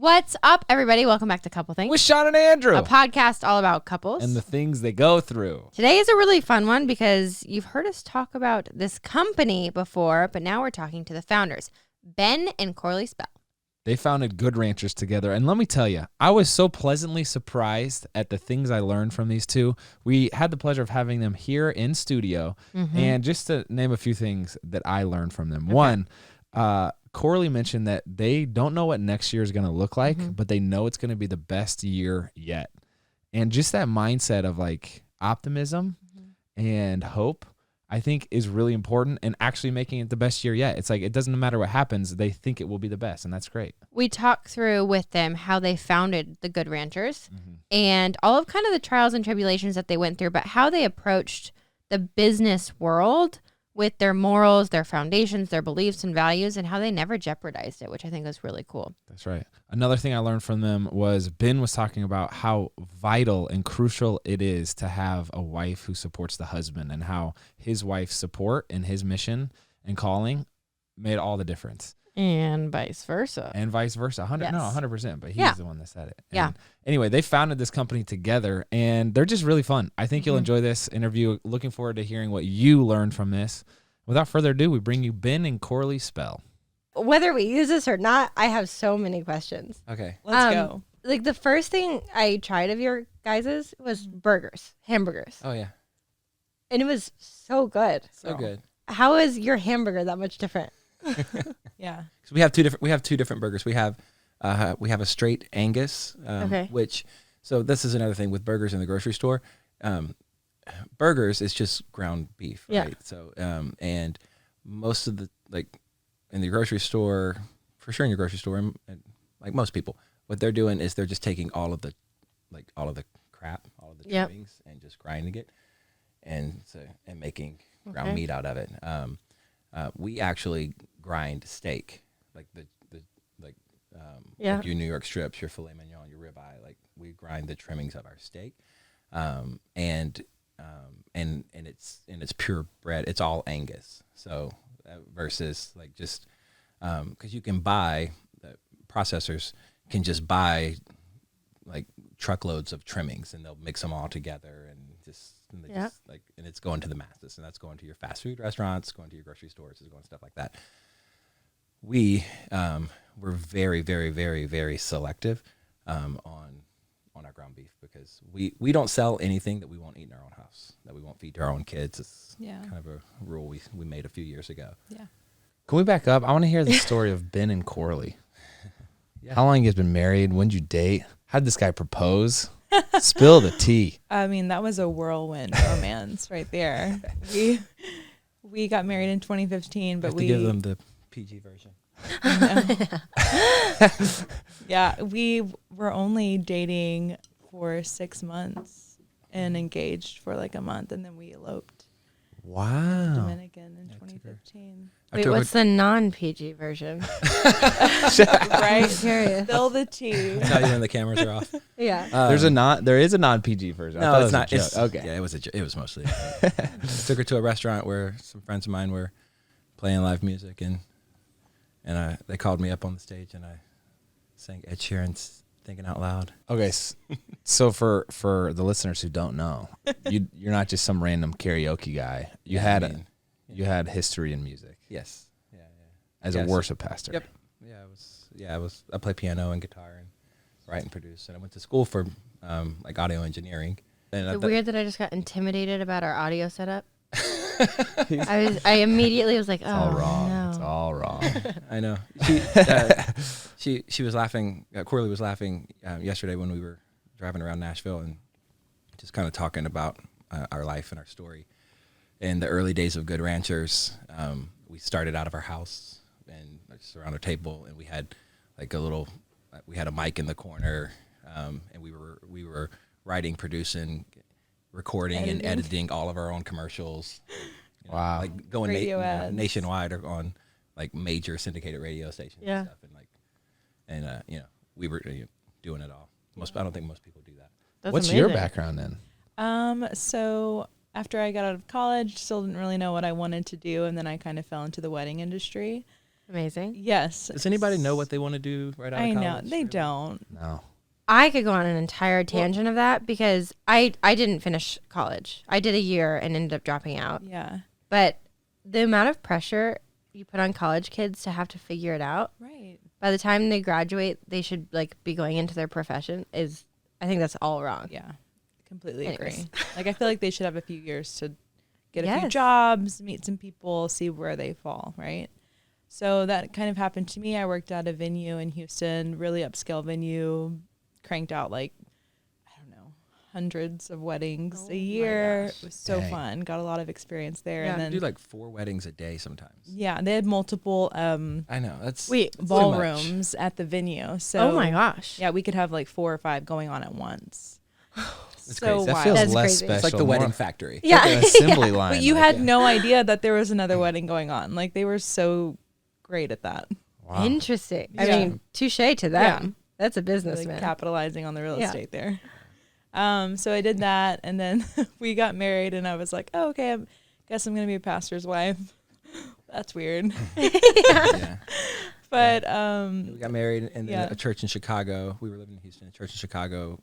What's up, everybody? Welcome back to Couple Things. With Shawn and Andrew. A podcast all about couples. And the things they go through. Today is a really fun one because you've heard us talk about this company before, but now we're talking to the founders, Ben and Corley Spell. They founded Good Ranchers together. And let me tell you, I was so pleasantly surprised at the things I learned from these two. We had the pleasure of having them here in studio. Mm-hmm. And just to name a few things that I learned from them. Okay. One, Corley mentioned that they don't know what next year is going to look like, mm-hmm. but they know it's going to be the best year yet. And just that mindset of like optimism mm-hmm. and hope, I think is really important, and actually making it the best year yet. It's like, it doesn't matter what happens. They think it will be the best, and that's great. We talked through with them how they founded the Good Ranchers mm-hmm. and all of kind of the trials and tribulations that they went through, but how they approached the business world with their morals, their foundations, their beliefs and values, and how they never jeopardized it, which I think was really cool. That's right. Another thing I learned from them was Ben was talking about how vital and crucial it is to have a wife who supports the husband, and how his wife's support in his mission and calling made all the difference. And vice versa. 100%, but he's the one that said it. Yeah. Anyway, they founded this company together, and they're just really fun. I think you'll enjoy this interview. Looking forward to hearing what you learned from this. Without further ado, we bring you Ben and Corley Spell. Whether we use this or not, I have so many questions. Okay. Let's go. Like, the first thing I tried of your guys's was hamburgers. Oh, yeah. And it was so good. So good. How is your hamburger that much different? Yeah. So we have two different burgers. We have a straight Angus, which, so this is another thing with burgers in the grocery store. Burgers is just ground beef, right? Yeah. So, and most of the, like, in the grocery store, for sure in your grocery store, and like most people, what they're doing is they're just taking all of the crap, all of the trimmings, and just grinding it, and making ground meat out of it. We actually grind steak, like like your New York strips, your filet mignon, your ribeye. Like, we grind the trimmings of our steak, and it's purebred. It's all Angus. So versus like just because you can buy, processors can just buy like truckloads of trimmings, and they'll mix them all together and just and it's going to the masses, and that's going to your fast food restaurants, going to your grocery stores, it's going to stuff like that. We're very, very, very, very selective on our ground beef, because we don't sell anything that we won't eat in our own house, that we won't feed to our own kids. It's kind of a rule we made a few years ago. Yeah. Can we back up? I want to hear the story of Ben and Corley. Yeah. How long you guys been married? When did you date? How did this guy propose? Spill the tea. I mean, that was a whirlwind romance right there. We got married in 2015, but we give them the PG version. Yeah, we were only dating for 6 months and engaged for like a month, and then we eloped. Wow. Dominican in 2015. Wait, what's the non-PG version? Right? Curious. Spill the tea. Tell you when the cameras are off. Yeah. There is a non-PG version. No, it's not. Okay. Yeah, it was mostly. Took her to a restaurant where some friends of mine were playing live music, and they called me up on the stage, and I sang Ed Sheeran's "Thinking Out Loud." Okay, so for the listeners who don't know, you're not just some random karaoke guy. You had history in music. Yes. Yeah. As a worship pastor. Yep. Yeah, I play piano and guitar and write and produce, and I went to school for like audio engineering. And Is it weird that I just got intimidated about our audio setup? I immediately was like, oh, all wrong. no. It's all wrong. I know. She was laughing. Corley was laughing yesterday when we were driving around Nashville and just kind of talking about our life and our story. In the early days of Good Ranchers, we started out of our house and just around a table, and we had like we had a mic in the corner, and we were writing, producing, recording, and editing all of our own commercials. Wow. Like going nationwide or on like major syndicated radio stations and stuff, and we were doing it all. I don't think most people do that. That's What's amazing. your background then? So after I got out of college, still didn't really know what I wanted to do, and then I kind of fell into the wedding industry. Amazing. Yes. Does anybody know what they want to do right out of college? I know they don't. No. I could go on an entire tangent of that because I didn't finish college. I did a year and ended up dropping out. Yeah. But the amount of pressure you put on college kids to have to figure it out, Right. by the time they graduate, they should like be going into their profession I think that's all wrong. Yeah. Completely Anyways. agree. Like I feel like they should have a few years to get a few Yes. jobs, meet some people, see where they fall, right? So that kind of happened to me. I worked at a venue in Houston, really upscale venue, cranked out like, I don't know, hundreds of weddings a year. It was so Dang. fun. Got a lot of experience there. Yeah. And I then, do like 4 weddings a day sometimes. yeah, they had multiple I know that's wait, too much. ballrooms at the venue. So Oh my gosh. yeah, we could have like 4 or 5 going on at once. That's So crazy. That wild. feels That's less crazy. special. It's like the more wedding factory. Yeah. like an assembly line. But you like, had no idea that there was another wedding going on. Like they were so great at that. wow. Interesting. Yeah. I mean, touche to them. Yeah. That's a Really businessman. capitalizing on the real Yeah. estate there. So I did that, and then we got married, and I was like, oh, okay, I guess I'm gonna be a pastor's wife. That's weird. Yeah. But We got married in Yeah. a church in Chicago. We were living in Houston. A church in Chicago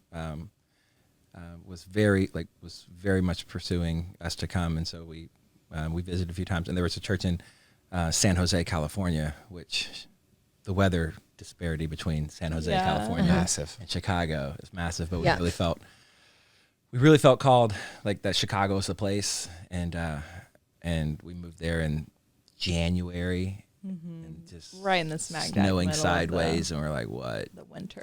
was very much pursuing us to come, and so we visited a few times. And there was a church in San Jose, California, which the weather disparity between San Jose, Yeah. California, Massive. and Chicago is massive. But Yeah. we really felt called, like that Chicago is the place, and we moved there in January. And just right in the smack dab snowing middle of sideways, and we're like, what? the winter.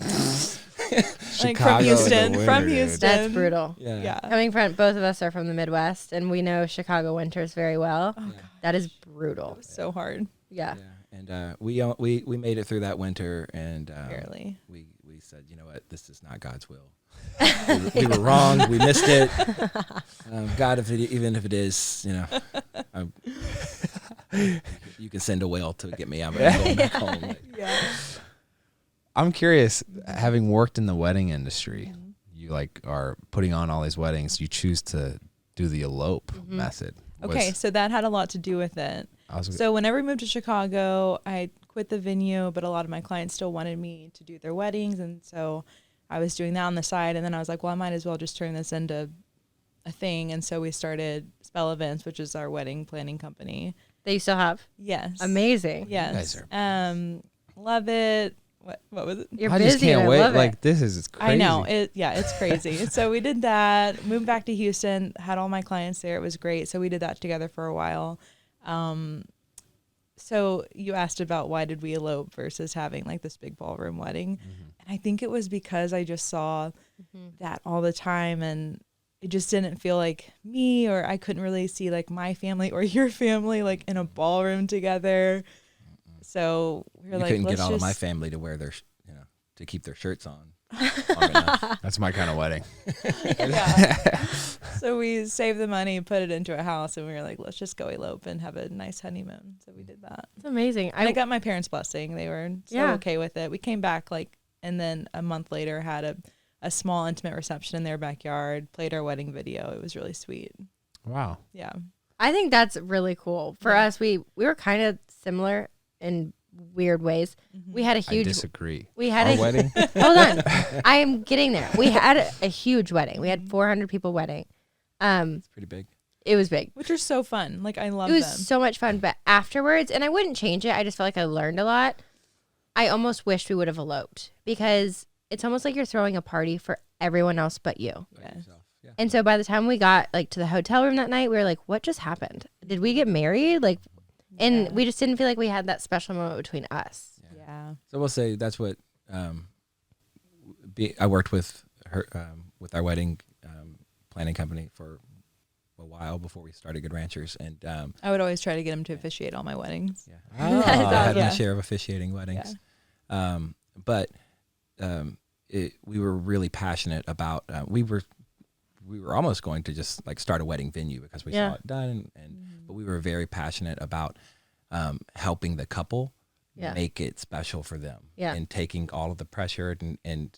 Like Chicago from in the Houston, winter, from dude. Houston. That's brutal. Yeah. Coming from both of us are from the Midwest, and we know Chicago winters very well. Oh, Yeah. That is brutal. So hard. Yeah. And we made it through that winter, and Barely. we said, you know what, this is not God's will. we were wrong. We missed it. God, even if it is, you can send a whale to get me out. But I'm going back home. Like, Yeah. I'm curious, having worked in the wedding industry, you like are putting on all these weddings. You choose to do the elope method. Okay, so that had a lot to do with it. Was, So whenever we moved to Chicago, I quit the venue, but a lot of my clients still wanted me to do their weddings, and so I was doing that on the side. And then I was like, well, I might as well just turn this into a thing. And so we started Spell Events, which is our wedding planning company. That you still have? Yes. Amazing. Yes. You guys Love it. What was it? You're I busy. just can't and I wait. love Like it. this is crazy. I know it's crazy. So we did that, moved back to Houston, had all my clients there. It was great. So we did that together for a while. So you asked about why did we elope versus having like this big ballroom wedding. And I think it was because I just saw that all the time, and it just didn't feel like me, or I couldn't really see like my family or your family like in a ballroom together. So we were you like, couldn't let's get all of my just- family to wear their, to keep their shirts on. long enough. That's my kind of wedding. Yeah. So we saved the money, put it into a house, and we were like, let's just go elope and have a nice honeymoon. So we did that. It's amazing. And I got my parents' blessing. They were so Yeah. okay with it. We came back and then a month later had a small intimate reception in their backyard, played our wedding video. It was really sweet. Wow. Yeah. I think that's really cool. For Yeah. us, we were kind of similar in weird ways. We had a I huge disagree. we had Our a wedding. hold on. I am getting there. We had a huge wedding. We had 400 people wedding. It's pretty big. It was big. Which are so fun. Like, I love It was them. so much fun. But afterwards, and I wouldn't change it. I just felt like I learned a lot. I almost wished we would have eloped because it's almost like you're throwing a party for everyone else but you. Yeah. Yeah. And so by the time we got like to the hotel room that night, we were like, what just happened? Did we get married? Like, and Yeah. we just didn't feel like we had that special moment between us. Yeah. So we'll say that's what I worked with her with our wedding planning company for a while before we started Good Ranchers, and I would always try to get them to officiate all my weddings. yeah, Oh. I had my Yeah. share of officiating weddings. But we were really passionate about. We were almost going to just like start a wedding venue because we Yeah. saw it done, but we were very passionate about helping the couple Yeah. make it special for them, Yeah. and taking all of the pressure and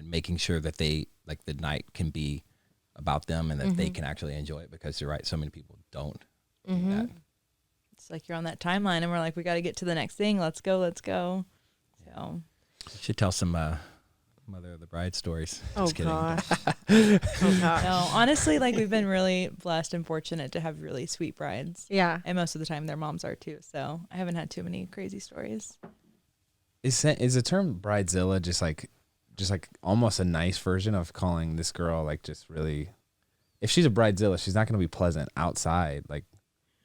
making sure that they like the night can be about them and that they can actually enjoy it, because you're right, so many people don't do that. it's like you're on that timeline, and we're like, we got to get to the next thing. Let's go. So. You should tell some Mother of the Bride stories. Oh, Just gosh. kidding. Oh, gosh. No, honestly, like we've been really blessed and fortunate to have really sweet brides. Yeah. And most of the time their moms are too. So I haven't had too many crazy stories. Is the term bridezilla just like almost a nice version of calling this girl like just really, if she's a bridezilla, she's not going to be pleasant outside. Like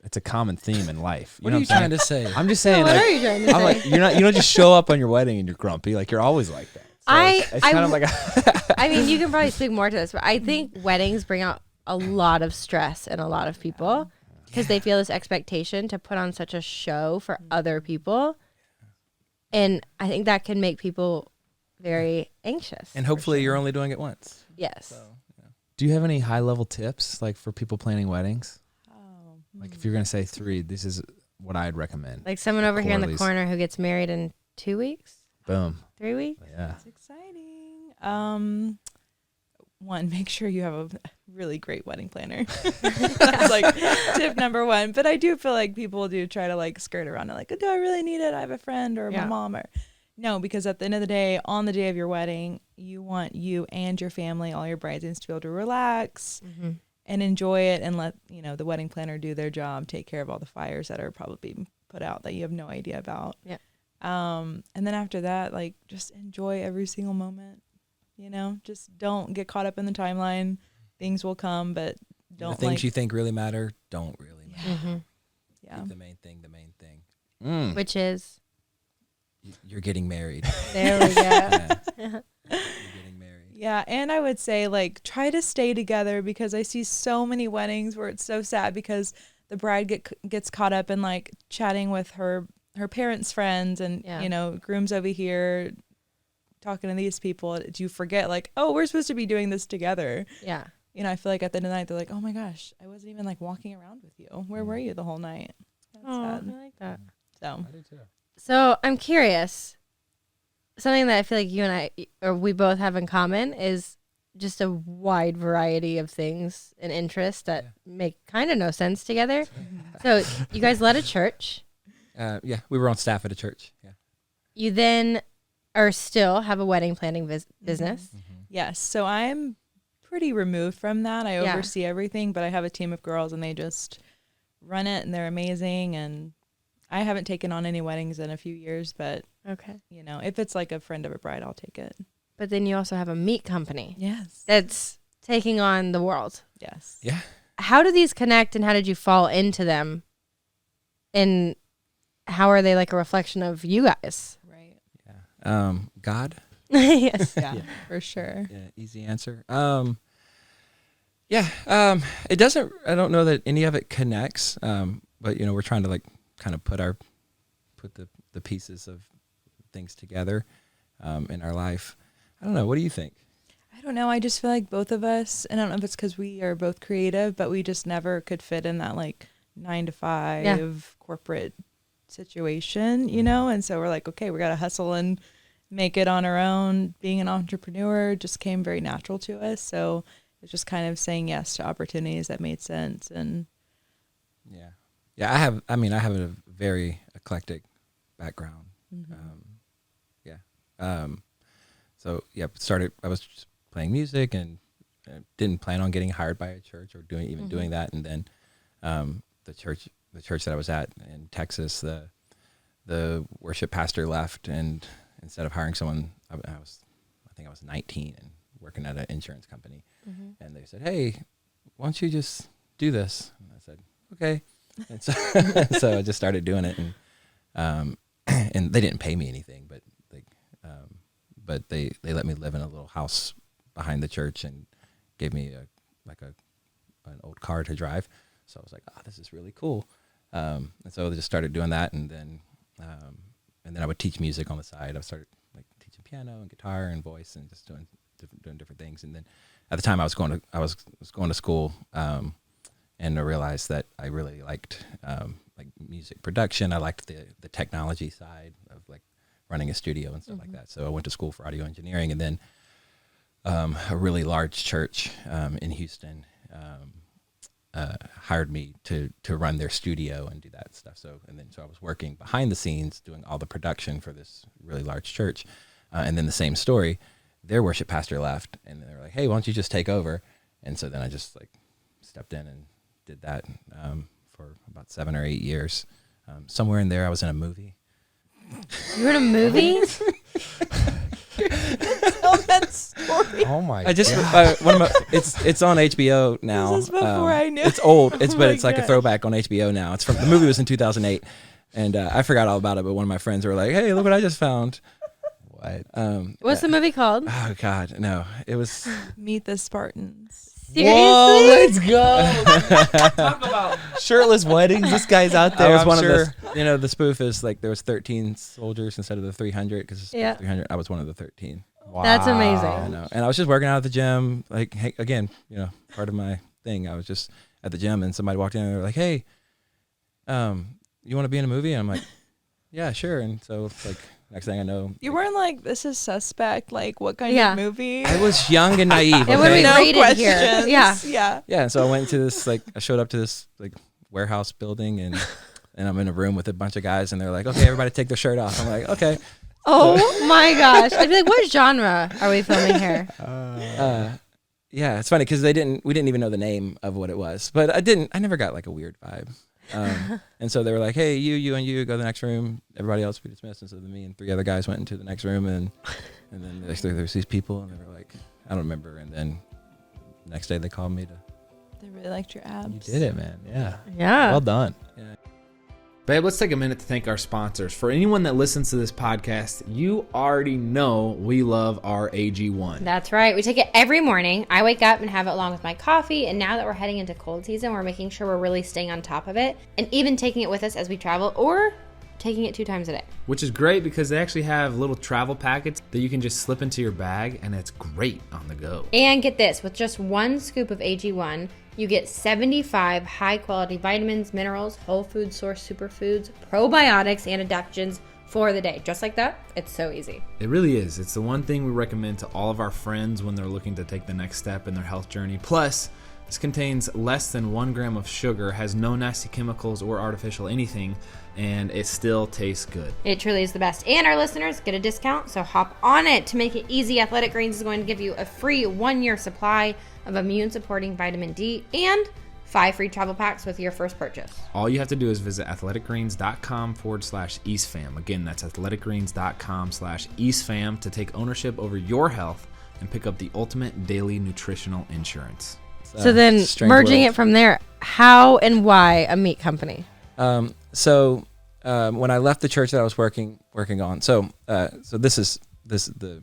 it's a common theme in life. What are you trying to say? I'm just saying. What like, are you trying to say? I'm like, you don't just show up on your wedding and you're grumpy. Like you're always like that. So it's kind of like I mean, you can probably speak more to this, but I think weddings bring out a lot of stress in a lot of people because they feel this expectation to put on such a show for other people. And I think that can make people very anxious. And hopefully you're only doing it once. Yes. So, yeah. Do you have any high level tips like for people planning weddings? Like if you're going to say 3, this is what I'd recommend. Like someone over here in the Quarterlies. corner who gets married in 2 weeks, Boom. 3 weeks. Yeah. It's exciting. One, make sure you have a really great wedding planner. That's like tip number 1. But I do feel like people do try to like skirt around it. Like, do I really need it? I have a friend or my mom or no, because at the end of the day, on the day of your wedding, you want you and your family, all your bridesmaids to be able to relax and enjoy it and let, the wedding planner do their job, take care of all the fires that are probably put out that you have no idea about. Yeah. And then after that, like just enjoy every single moment, just don't get caught up in the timeline. Things will come, but don't the things you think really matter don't really matter. Mm-hmm. Yeah. Keep the main thing. Which is, You're getting married. there we go. Yeah. You're getting married. Yeah, and I would say like try to stay together because I see so many weddings where it's so sad because the bride gets caught up in like chatting with her parents' friends and groom's over here talking to these people. Do you forget like, oh, we're supposed to be doing this together? Yeah. I feel like at the end of the night they're like, oh my gosh, I wasn't even like walking around with you. Where were you the whole night? That's sad. I like that. So I do too. So I'm curious. Something that I feel like you and I, or we both have in common, is just a wide variety of things and interests that make kind of no sense together. So you guys led a church. Yeah, we were on staff at a church. Yeah. You then or still have a wedding planning business. yes, so I'm pretty removed from that. I Yeah. oversee everything, but I have a team of girls and they just run it and they're amazing. And I haven't taken on any weddings in a few years, but Okay. if it's like a friend of a bride, I'll take it. But then you also have a meat company Yes. that's taking on the world. Yes. Yeah. How do these connect and how did you fall into them? And how are they like a reflection of you guys? Right. Yeah. God. Yes. Yeah, for sure. Yeah. Easy answer. Yeah. It doesn't. I don't know that any of it connects. But we're trying to like kind of put the pieces of things together, in our life. I don't know. What do you think? I don't know. I just feel like both of us, and I don't know if it's because we are both creative, but we just never could fit in that like 9-to-5 corporate situation, And so we're like, okay, we got to hustle and make it on our own. Being an entrepreneur just came very natural to us. So it's just kind of saying yes to opportunities that made sense. And Yeah. Yeah. I have a very eclectic background. So yeah, I was just playing music and didn't plan on getting hired by a church or doing that. And then, the church that I was at in Texas, the worship pastor left, and instead of hiring someone, I think I was 19 and working at an insurance company, and they said, "Hey, why don't you just do this?" And I said, "Okay." And so, so I just started doing it, and they didn't pay me anything, but they let me live in a little house behind the church and gave me an old car to drive. So I was like, "Oh, this is really cool." And so I just started doing that, and then I would teach music on the side. I started like teaching piano and guitar and voice, and just doing different things. And then at the time, I was going to school, and I realized that I really liked like music production. I liked the technology side of like running a studio and stuff like that. So I went to school for audio engineering, and then a really large church in Houston hired me to run their studio and do that stuff. So I was working behind the scenes doing all the production for this really large church. And then the same story, their worship pastor left, and they were like, "Hey, why don't you just take over?" And so then I just like stepped in and did that for about 7 or 8 years. Somewhere in there, I was in a movie. You were in a movie? Tell that story. Oh my! I just it's on HBO now. This is before I knew. It's old. It's Oh but my it's like a gosh. throwback on HBO now. It's from the movie was in 2008, and I forgot all about it. But one of my friends were like, "Hey, look what I just found." What? What's the movie called? Oh God, no! It was Meet the Spartans. Seriously? Whoa, let's go. Talk about shirtless weddings. This guy's out there. I was I'm one sure. of the the spoof is like there was 13 soldiers instead of the 300 because Yeah. 300. I was one of the 13. Wow. That's amazing. I know, and I was just working out at the gym. Like hey, again, part of my thing. I was just at the gym, and somebody walked in and they were like, "Hey, you want to be in a movie?" And I'm like, "Yeah, sure." And so it's like next thing I know, You weren't like, this is suspect. Like, what kind Yeah. of movie? I was young and naive. And what do we okay? no rated questions. here? Yeah. Yeah. Yeah, and so I went to this I showed up to this warehouse building and I'm in a room with a bunch of guys and they're like, "Okay, everybody take their shirt off." I'm like, "Okay." Oh my gosh. I'd be like, what genre are we filming here? Yeah, it's funny because we didn't even know the name of what it was, but I never got like a weird vibe. And so they were like, "Hey, you and you go to the next room. Everybody else be dismissed." And so then me and 3 other guys went into the next room and then there was these people and they were like, I don't remember. And then next day they called me to. They really liked your abs. You did it, man. Yeah. Yeah. Well done. Yeah. Babe, let's take a minute to thank our sponsors. For anyone that listens to this podcast, you already know we love our AG1. That's right. We take it every morning. I wake up and have it along with my coffee. And now that we're heading into cold season, we're making sure we're really staying on top of it and even taking it with us as we travel or taking it 2 times a day. Which is great because they actually have little travel packets that you can just slip into your bag, and it's great on the go. And get this, with just 1 scoop of AG1, you get 75 high-quality vitamins, minerals, whole food source superfoods, probiotics, and adaptogens for the day. Just like that, it's so easy. It really is. It's the one thing we recommend to all of our friends when they're looking to take the next step in their health journey. Plus, this contains less than 1 gram of sugar, has no nasty chemicals or artificial anything, and it still tastes good. It truly is the best. And our listeners get a discount, so hop on it. To make it easy, Athletic Greens is going to give you a free 1-year supply of immune-supporting vitamin D and 5 free travel packs with your first purchase. All you have to do is visit athleticgreens.com/EastFam. Again, that's athleticgreens.com/EastFam to take ownership over your health and pick up the ultimate daily nutritional insurance. So then Strange merging world. it from there, how and why a meat company? So when I left the church that I was working on, so this is the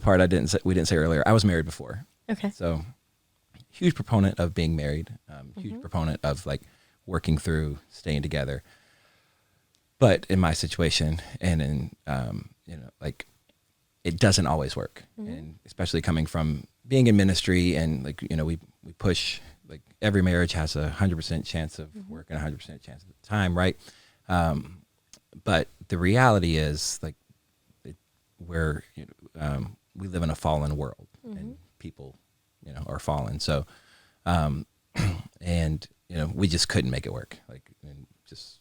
part we didn't say earlier. I was married before. Okay. So huge proponent of being married, huge proponent of like working through staying together. But in my situation and in, it doesn't always work. And especially coming from being in ministry and we push, like every marriage has 100% chance of work and 100% chance of time. Right. But the reality is we live in a fallen world and people, are fallen. So, and we just couldn't make it work. Just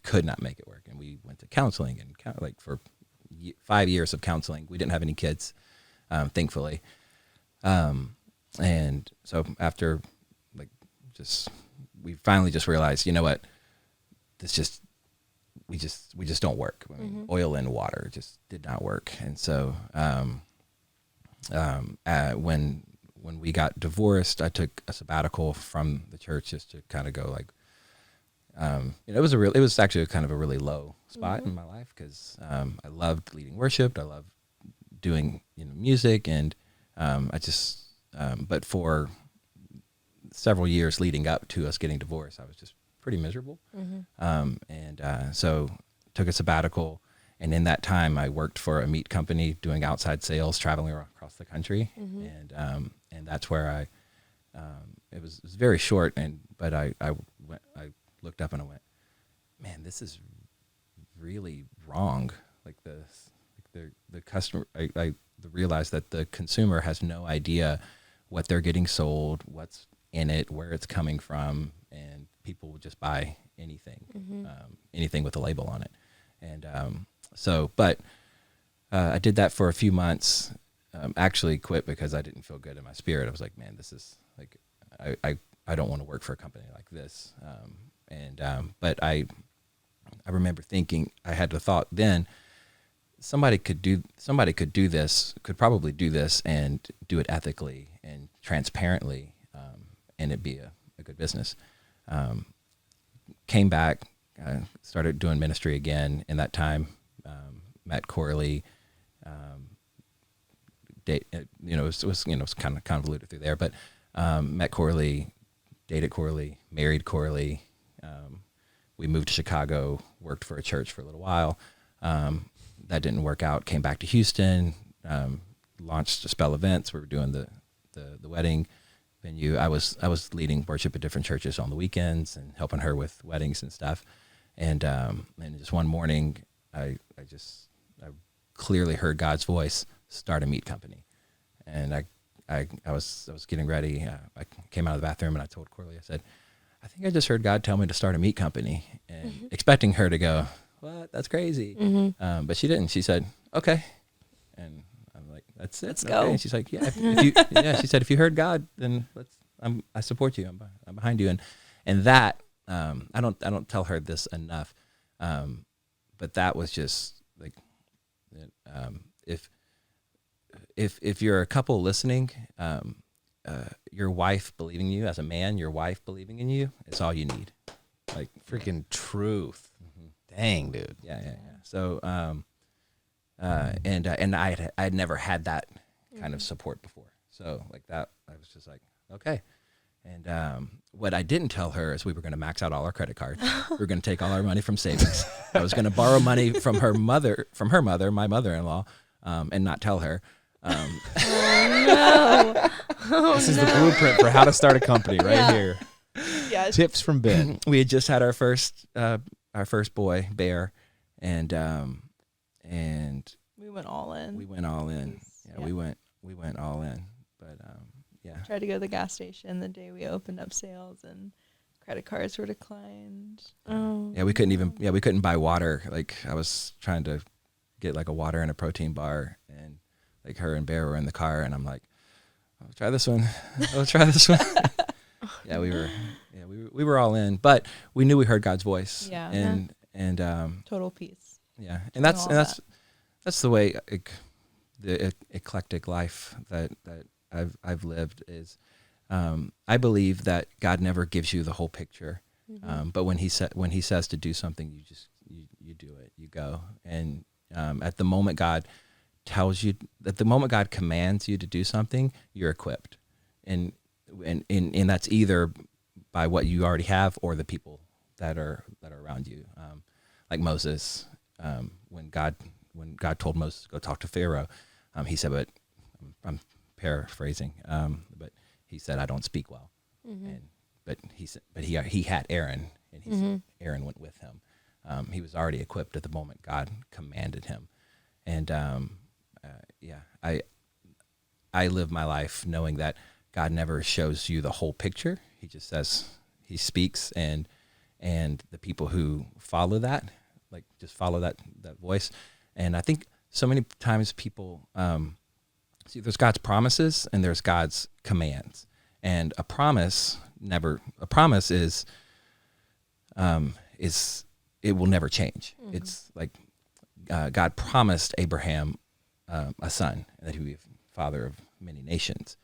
could not make it work. And we went to counseling and for 5 years of counseling. We didn't have any kids, thankfully. And so after we finally just realized, you know what, we just don't work. I mean, oil and water just did not work. And so, when we got divorced, I took a sabbatical from the church just to kind of go it was actually kind of a really low spot in my life because I loved leading worship. I loved doing music, and but for several years leading up to us getting divorced, I was just pretty miserable. So took a sabbatical, and in that time I worked for a meat company doing outside sales, traveling across the country, and that's where it was very short, but I looked up and I went, man, this is really wrong. The customer, I realized that the consumer has no idea what they're getting sold, what's in it, where it's coming from, and people will just buy anything, anything with a label on it. And but I did that for a few months. Actually quit because I didn't feel good in my spirit. I was like, man, this is like, I don't want to work for a company like this. But I remember thinking, I had the thought then, somebody could probably do this and do it ethically and transparently, and it'd be a good business. Came back, started doing ministry again in that time, met Coralie, it was kind of convoluted through there, but met Coralie, dated Coralie, married Coralie. We moved to Chicago, worked for a church for a little while. That didn't work out. Came back to Houston, launched Spell Events. We were doing the wedding venue. I was leading worship at different churches on the weekends and helping her with weddings and stuff. And just one morning, I clearly heard God's voice, start a meat company. And I was getting ready. I came out of the bathroom and I told Coralie, I said, I think I just heard God tell me to start a meat company, and expecting her to go, what? That's crazy. But she didn't. She said, okay. And I'm like, that's it. Let's okay. go. And she's like, yeah. She said, if you heard God, then I support you. I'm behind you. And that, I don't tell her this enough. But that was just like, if you're a couple listening, your wife believing in you as a man, your wife believing in you, it's all you need. Like Freaking truth. Dang, dude. Yeah. So, and I had never had that kind of support before. So like that, I was just like, okay. And what I didn't tell her is we were going to max out all our credit cards. We were going to take all our money from savings. I was going to borrow money from her mother, my mother-in-law, and not tell her. This is the blueprint for how to start a company right here. Yeah. Tips from Ben. We had just had our first boy, Bear, and we went all in. we went all in. Yeah. we went all in. But yeah. Tried to go to the gas station the day we opened up sales, and credit cards were declined. Oh. Yeah, we couldn't buy water. Like I was trying to get like a water and a protein bar, and like her and Bear were in the car, and I'm like, I'll try this one. Yeah, we were all in, but we knew we heard God's voice. Yeah. And Total peace. yeah, and that's the way the eclectic life that I've lived is. I believe that God never gives you the whole picture, but when he says to do something, you do it, you go, and at the moment God commands you to do something, you're equipped, and that's either by what you already have or the people that are around you. Like Moses, when God told Moses to go talk to Pharaoh, he said, but I'm paraphrasing, but he said, I don't speak well. But he had Aaron, and he said Aaron went with him. He was already equipped at the moment God commanded him. And I live my life knowing that God never shows you the whole picture. He just says, he speaks, and the people who follow that, like just follow that voice. And I think so many times people see there's God's promises and there's God's commands. And a promise is it will never change. It's like God promised Abraham a son, and that he would be a father of many nations.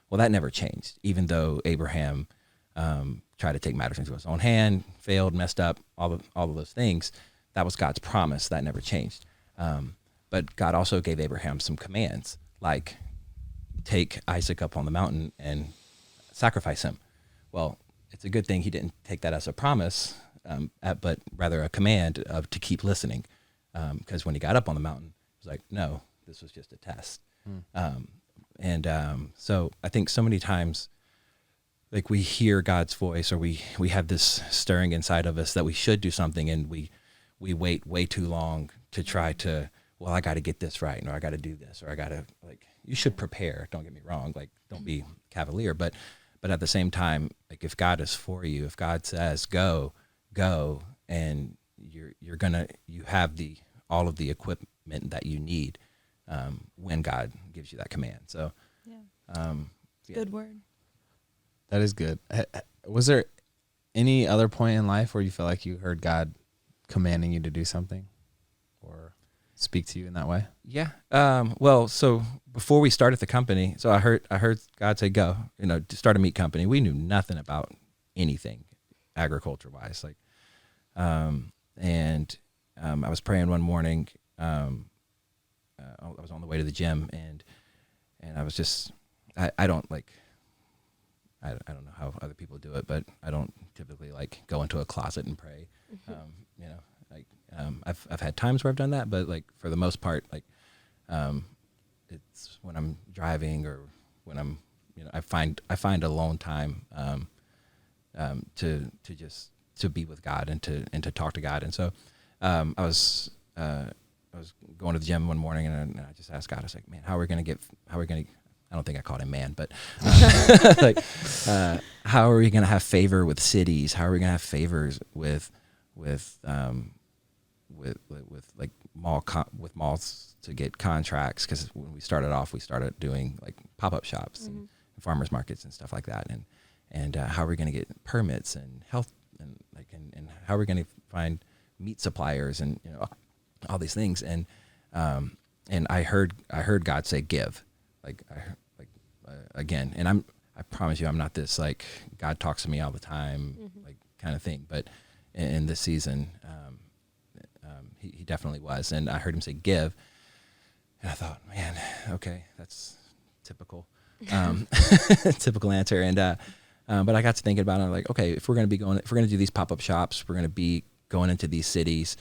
Well, that never changed, even though Abraham tried to take matters into his own hand, failed, messed up, all of those things. That was God's promise. That never changed. But God also gave Abraham some commands, like take Isaac up on the mountain and sacrifice him. Well, it's a good thing he didn't take that as a promise, but rather a command to keep listening. Because when he got up on the mountain, it was like, no, this was just a test. So I think so many times, like we hear God's voice, or we have this stirring inside of us that we should do something, and we wait way too long to try to, well, I got to get this right, or I got to do this, or I got to, like, you should prepare. Don't get me wrong. Like, don't be cavalier, but But at the same time, like if God is for you, if God says go, and you have all of the equipment that you need when God gives you that command. So, yeah. Good word. That is good. Was there any other point in life where you felt like you heard God commanding you to do something or speak to you in that way? Yeah. Well, so before we started the company, so I heard God say, go, to start a meat company. We knew nothing about anything agriculture wise. Like, and I was praying one morning. I was on the way to the gym and I was just, I don't like, I don't know how other people do it, but I don't typically like go into a closet and pray. I've had times where I've done that, but like for the most part, like it's when I'm driving or when I'm, I find alone time to be with God and to talk to God. And so I was going to the gym one morning and I just asked God, I was like, man, how are we going to I don't think I called him man, but how are we going to have favor with cities? How are we going to have favors with like malls to get contracts? Because when we started off, we started doing like pop-up shops and farmers markets and stuff like that. And how are we going to get permits and health and how are we going to find meat suppliers and all these things? And I heard God say give. Again, and I promise you, I'm not this like God talks to me all the time, like kind of thing. But in this season, he definitely was, and I heard him say give, and I thought, man, okay, that's typical, typical answer. And but I got to thinking about it. I'm like, okay, if we're going to do these pop-up shops, we're going to be going into these cities.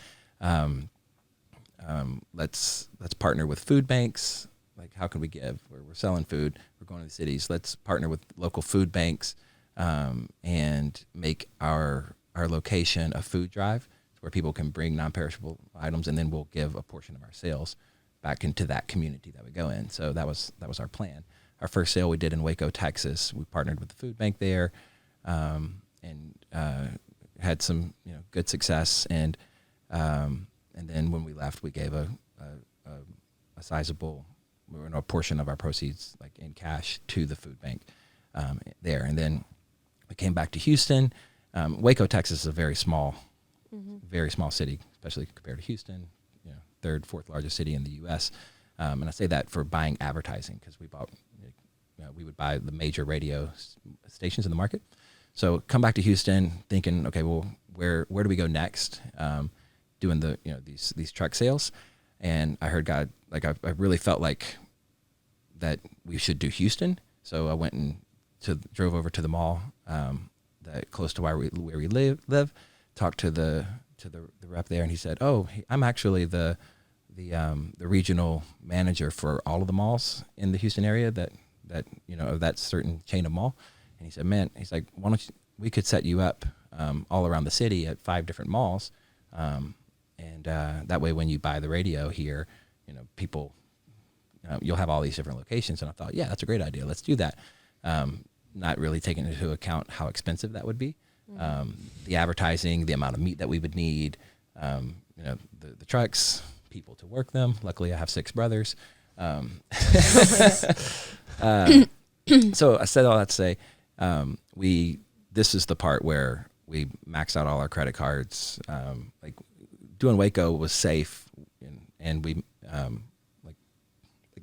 Let's partner with food banks. Like, how can we give? We're selling food. We're going to the cities. Let's partner with local food banks and make our location a food drive where people can bring non-perishable items, and then we'll give a portion of our sales back into that community that we go in. So that was our plan. Our first sale we did in Waco, Texas. We partnered with the food bank there and had some good success. And then when we left, we gave a sizable a portion of our proceeds like in cash to the food bank there. And then we came back to Houston. Waco, Texas is a very small city, especially compared to Houston, third, fourth largest city in the U.S. And I say that for buying advertising because we would buy the major radio stations in the market. So come back to Houston thinking, okay, well, where do we go next? Doing the these truck sales. And I heard God, like I really felt like that we should do Houston. So I went and drove over to the mall that close to where we live, talked to the rep there, and he said, "Oh, I'm actually the regional manager for all of the malls in the Houston area that of that certain chain of mall." And he said, "Man," he's like, "Why don't we could set you up all around the city at 5 different malls." And that way, when you buy the radio here, people, you'll have all these different locations. And I thought, yeah, that's a great idea. Let's do that. Not really taking into account how expensive that would be. The advertising, the amount of meat that we would need, the trucks, people to work them. Luckily, I have 6 brothers. So I said all that to say, this is the part where we maxed out all our credit cards. Like doing Waco was safe, and we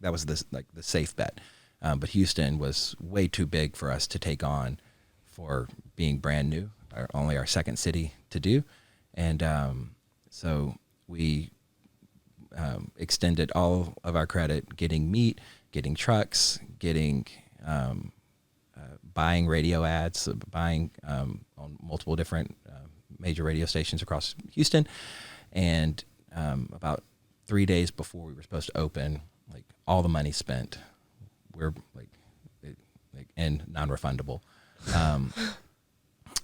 that was the safe bet. But Houston was way too big for us to take on for being brand new, only our second city to do. And so we extended all of our credit, getting meat, getting trucks, getting buying radio ads, buying on multiple different major radio stations across Houston. And about 3 days before we were supposed to open, like all the money spent, we're and non-refundable.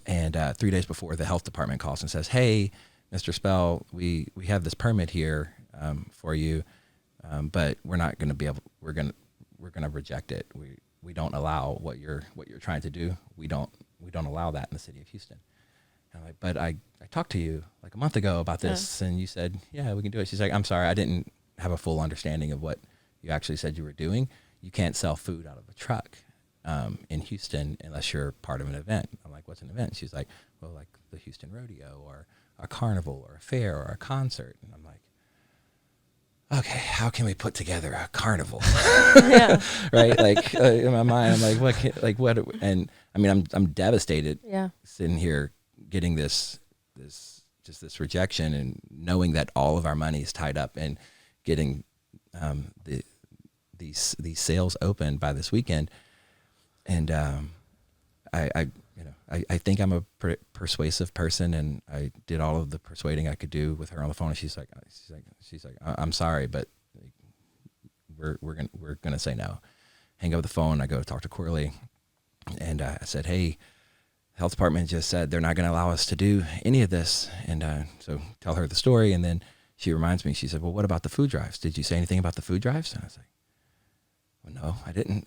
And 3 days before, the health department calls and says, "Hey, Mr. Spell, we have this permit here for you, but we're not going to be able. We're going to reject it. we don't allow what you're trying to do. We don't allow that in the city of Houston. And I'm like, but I talked to you like a month ago about this, and you said, yeah, we can do it. She's like, I'm sorry, I didn't have a full understanding of what you actually said you were doing. You can't sell food out of a truck in Houston unless you're part of an event. I'm like, what's an event? She's like, well, like the Houston Rodeo or a carnival or a fair or a concert. And I'm like, okay, how can we put together a carnival? Right? Like in my mind, I'm like, what? And I mean, I'm devastated. Sitting here, getting this rejection, and knowing that all of our money is tied up in getting these sales open by this weekend. And I think I'm a persuasive person, and I did all of the persuading I could do with her on the phone. And she's like, I'm sorry, but we're gonna say no. Hang up the phone. I go to talk to Corley, and I said, hey, the health department just said they're not gonna allow us to do any of this. And so tell her the story, and then she reminds me. She said, well, what about the food drives? Did you say anything about the food drives? And I was like, well, no, I didn't.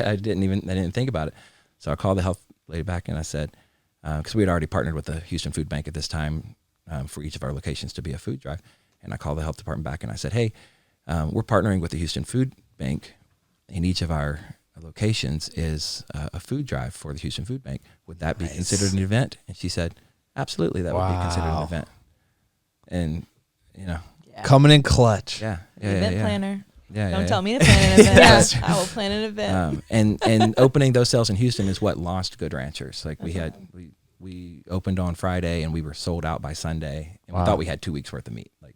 I didn't think about it. So I called the health lady back, and I said, because we had already partnered with the Houston Food Bank at this time for each of our locations to be a food drive. And I called the health department back, and I said, hey, we're partnering with the Houston Food Bank. In each of our locations is a food drive for the Houston Food Bank. Would that be considered an event? And she said, absolutely, that would be considered an event. And, coming in clutch. Event planner. Don't Don't tell me to plan an event. I will plan an event. And opening those sales in Houston is what launched Good Ranchers. Like we opened on Friday, and we were sold out by Sunday. And we thought we had 2 weeks worth of meat, like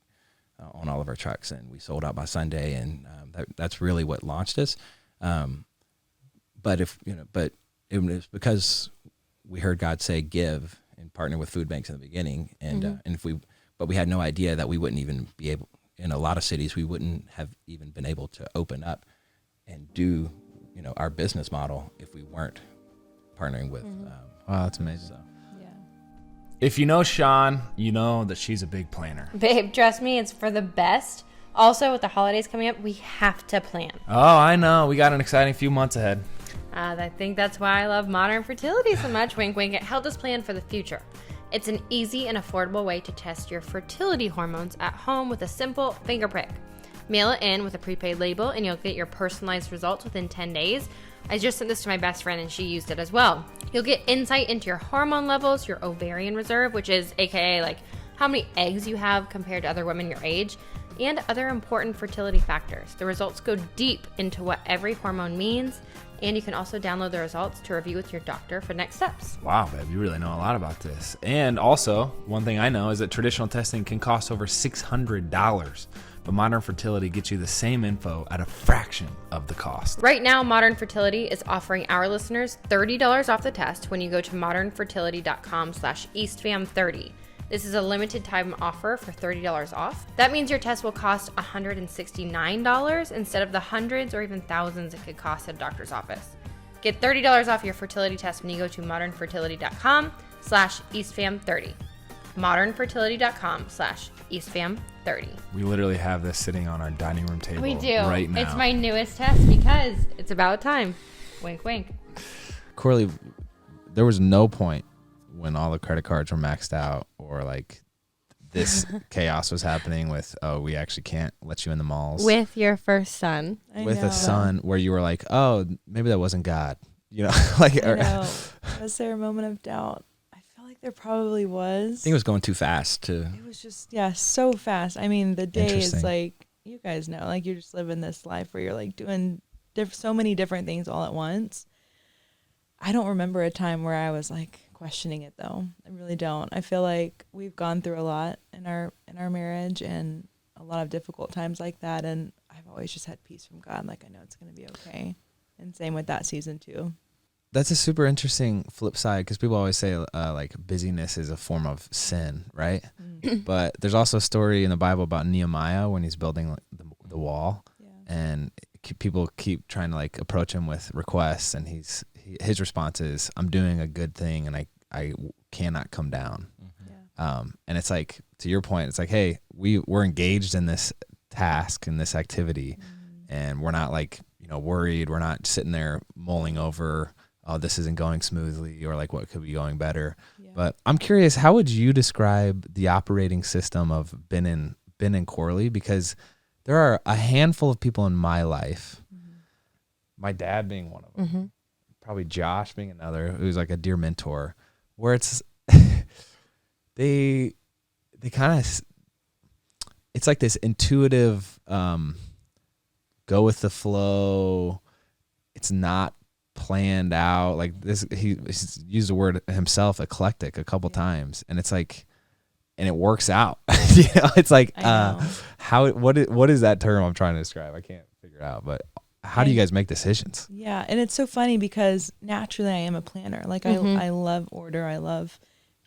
on all of our trucks, and we sold out by Sunday. And that's really what launched us. But it was because we heard God say give and partner with food banks in the beginning, and but we had no idea that we wouldn't even be able. In a lot of cities, we wouldn't have even been able to open up and do, our business model if we weren't partnering with. Wow, that's amazing. So. Yeah. If you know Shawn, you know that she's a big planner. Babe, trust me, it's for the best. Also, with the holidays coming up, we have to plan. Oh, I know. We got an exciting few months ahead. I think that's why I love Modern Fertility so much. Wink, wink. It helped us plan for the future. It's an easy and affordable way to test your fertility hormones at home with a simple finger prick. Mail it in with a prepaid label, and you'll get your personalized results within 10 days. I just sent this to my best friend, and she used it as well. You'll get insight into your hormone levels, your ovarian reserve, which is AKA like how many eggs you have compared to other women your age, and other important fertility factors. The results go deep into what every hormone means, and you can also download the results to review with your doctor for next steps. Wow, babe, you really know a lot about this. And also, one thing I know is that traditional testing can cost over $600, but Modern Fertility gets you the same info at a fraction of the cost. Right now, Modern Fertility is offering our listeners $30 off the test when you go to modernfertility.com/EastFam30. This is a limited time offer for $30 off. That means your test will cost $169 instead of the hundreds or even thousands it could cost at a doctor's office. Get $30 off your fertility test when you go to modernfertility.com/EastFam30. modernfertility.com/EastFam30. We literally have this sitting on our dining room table We do. right now. It's my newest test because it's about time. Wink, wink. Corley, there was no point when all the credit cards were maxed out, or like this chaos was happening with, we actually can't let you in the malls. With your first son. With a son, where you were like, oh, maybe that wasn't God. Like, I know. Was there a moment of doubt? I feel like there probably was. I think it was going too fast. It was just, so fast. I mean, the day is like, you guys know, like you're just living this life where you're like doing so many different things all at once. I don't remember a time where I was like questioning it though. I really don't. I feel like we've gone through a lot in our marriage and a lot of difficult times like that, and I've always just had peace from God. Like I know it's going to be okay. And same with that season too. That's a super interesting flip side, because people always say like busyness is a form of sin, right? But there's also a story in the Bible about Nehemiah when he's building the wall, and people keep trying to like approach him with requests, and his response is, I'm doing a good thing, and I cannot come down. And it's like, to your point, it's like, hey, we're engaged in this task, in this activity, and we're not like, worried. We're not sitting there mulling over, oh, this isn't going smoothly, or like what could be going better. Yeah. But I'm curious, how would you describe the operating system of Ben and Corley? Because there are a handful of people in my life, my dad being one of them, probably Josh being another, who's like a dear mentor, where it's they kind of, it's like this intuitive go with the flow. It's not planned out like this. He's used the word himself, eclectic, a couple times, and it's like, and it works out. It's like what is that term I'm trying to describe? I can't figure it out. But how do you guys make decisions? Yeah, and it's so funny because naturally I am a planner. Like I love order. I love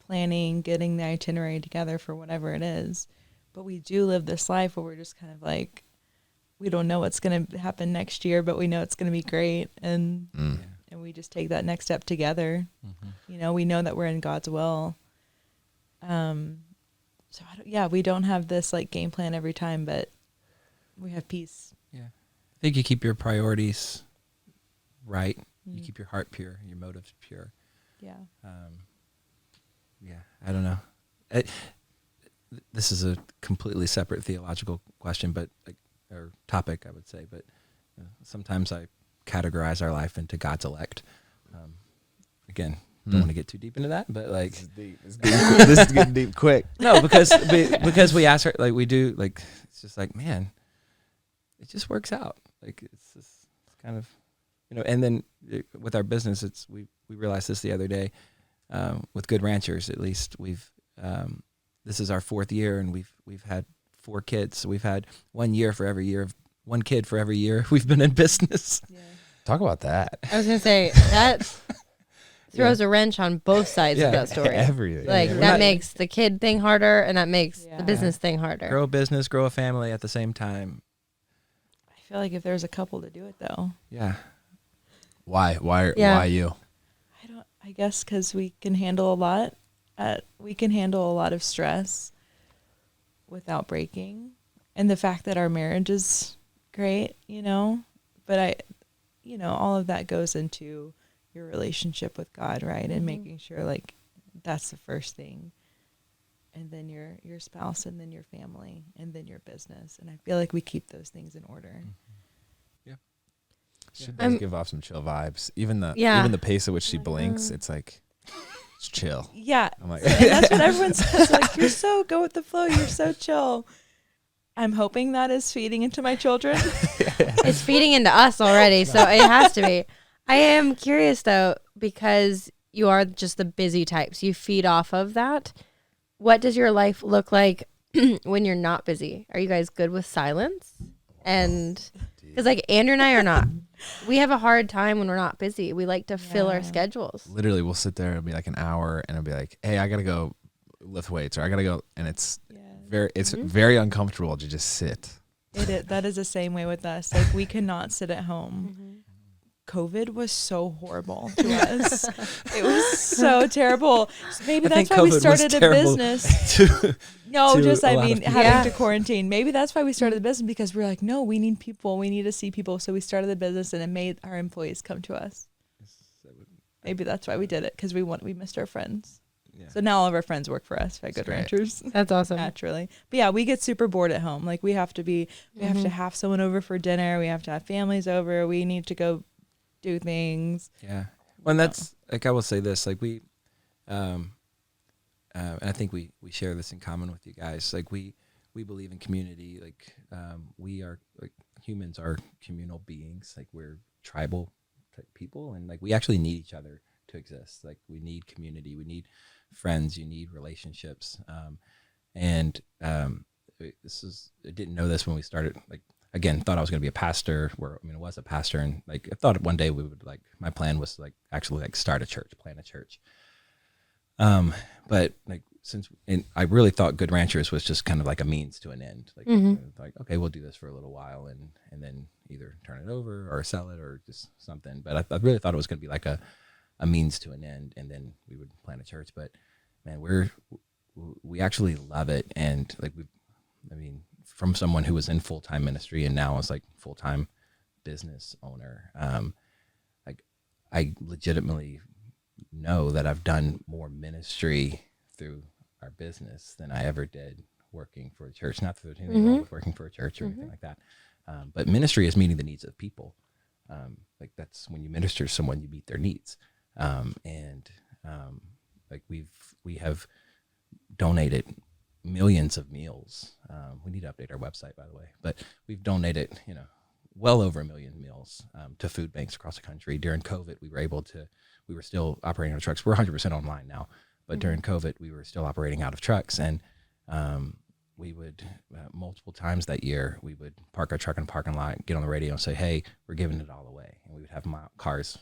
planning, getting the itinerary together for whatever it is. But we do live this life where we're just kind of like, we don't know what's going to happen next year, but we know it's going to be great. And we just take that next step together. We know that we're in God's will. So we don't have this like game plan every time, but we have peace. Yeah. I think you keep your priorities right. You keep your heart pure, your motives pure. Yeah. I don't know. This is a completely separate theological question, but or topic, I would say. But sometimes I categorize our life into God's elect. Again, don't want to get too deep into that, but like, this is getting deep quick. No, because we ask her, like we do, like it's just like, man, it just works out. Like it's kind of, and then with our business, we realized this the other day. With Good Ranchers, at least we've this is our 4th year, and we've had 4 kids. So we've had 1 year for every year, 1 kid for every year we've been in business. Yeah. Talk about that. I was gonna say that throws a wrench on both sides of that story. Everything. Like that makes the kid thing harder, and that makes the business thing harder. Grow a business, grow a family at the same time. I feel like if there's a couple to do it though. Yeah. Why you? I guess because we can handle a lot. We can handle a lot of stress without breaking, and the fact that our marriage is great, But all of that goes into your relationship with God, right? And making sure like that's the first thing, and then your spouse, and then your family, and then your business. And I feel like we keep those things in order. She does give off some chill vibes. Even the pace at which she blinks, it's like, it's chill. Yeah. I'm like, and that's what everyone says. Like, you're so go with the flow. You're so chill. I'm hoping that is feeding into my children. It's feeding into us already, so it has to be. I am curious though, because you are just the busy types. You feed off of that. What does your life look like when you're not busy? Are you guys good with silence? And because like Andrew and I are not. We have a hard time when we're not busy. We like to fill our schedules. Literally, we'll sit there. It'll be like an hour, and it'll be like, "Hey, I gotta go lift weights," or "I gotta go," and it's very uncomfortable to just sit. That is the same way with us. Like we cannot sit at home. COVID was so horrible to us. It was so terrible. So maybe that's why we started a business. Having to quarantine. Maybe that's why we started the business, because we're like, no, we need people. We need to see people. So we started the business, and it made our employees come to us. Maybe that's why we did it, because we missed our friends. Yeah. So now all of our friends work for us at Good Ranchers. That's awesome. Naturally. But yeah, we get super bored at home. Like we have to have someone over for dinner. We have to have families over. We need to go do things. Yeah. Well, and that's like, I will say this, like we, and I think we share this in common with you guys. Like we believe in community. Like we are, like, humans are communal beings. Like we're tribal type people, and like we actually need each other to exist. Like we need community. We need friends. You need relationships. I didn't know this when we started. Like, again, thought I was going to be a pastor. I was a pastor, and like I thought one day we would, like, my plan was like actually like start a church, plant a church. But like I really thought Good Ranchers was just kind of like a means to an end. Like, like, okay, we'll do this for a little while, and then either turn it over or sell it or just something. But I really thought it was going to be like a means to an end, and then we would plant a church. But man, we actually love it, and like from someone who was in full-time ministry and now is like full-time business owner. Like I legitimately know that I've done more ministry through our business than I ever did working for a church. Not that there's anything wrong with working for a church or anything like that. But ministry is meeting the needs of people. Like that's when you minister to someone, you meet their needs. Like we have donated millions of meals. We need to update our website, by the way, but we've donated, well over 1 million meals to food banks across the country. During COVID, we were still operating out of trucks. We're 100% online now, but during COVID, we were still operating out of trucks. And we would, multiple times that year, we would park our truck in the parking lot, get on the radio and say, hey, we're giving it all away. And we would have cars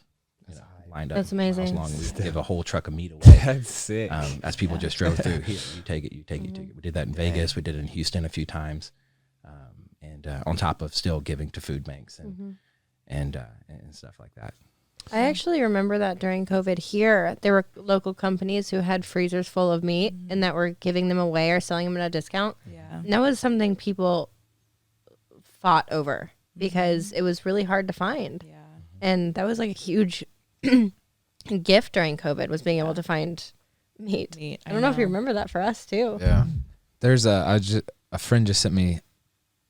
lined up. That's amazing. Long. We would give a whole truck of meat away. That's sick. As people just drove through, here, you take it, you take it, you take it. We did that in Vegas. We did it in Houston a few times. And on top of still giving to food banks and stuff like that. I actually remember that during COVID here, there were local companies who had freezers full of meat and that were giving them away or selling them at a discount. Yeah. And that was something people fought over because it was really hard to find. Yeah. And that was like a huge gift during COVID was being able to find meat. I don't know if you remember that for us too. Yeah. There's a friend just sent me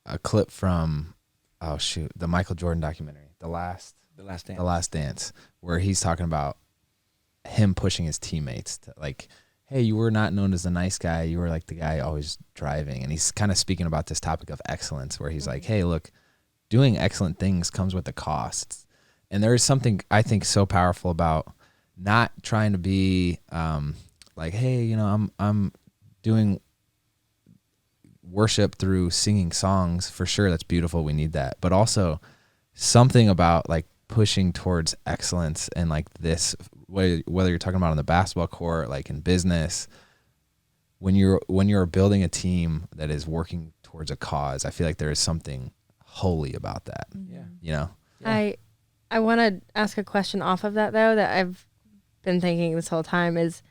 a clip from, the Michael Jordan documentary, The Last Dance, where he's talking about him pushing his teammates to like, hey, you were not known as the nice guy. You were like the guy always driving. And he's kind of speaking about this topic of excellence where he's like, hey, look, doing excellent things comes with the costs. And there is something I think so powerful about not trying to be like, hey, I'm doing worship through singing songs. For sure, that's beautiful. We need that. But also something about like pushing towards excellence and like this, whether you're talking about on the basketball court, like in business, when you're building a team that is working towards a cause, I feel like there is something holy about that. Yeah. I want to ask a question off of that though that I've been thinking this whole time is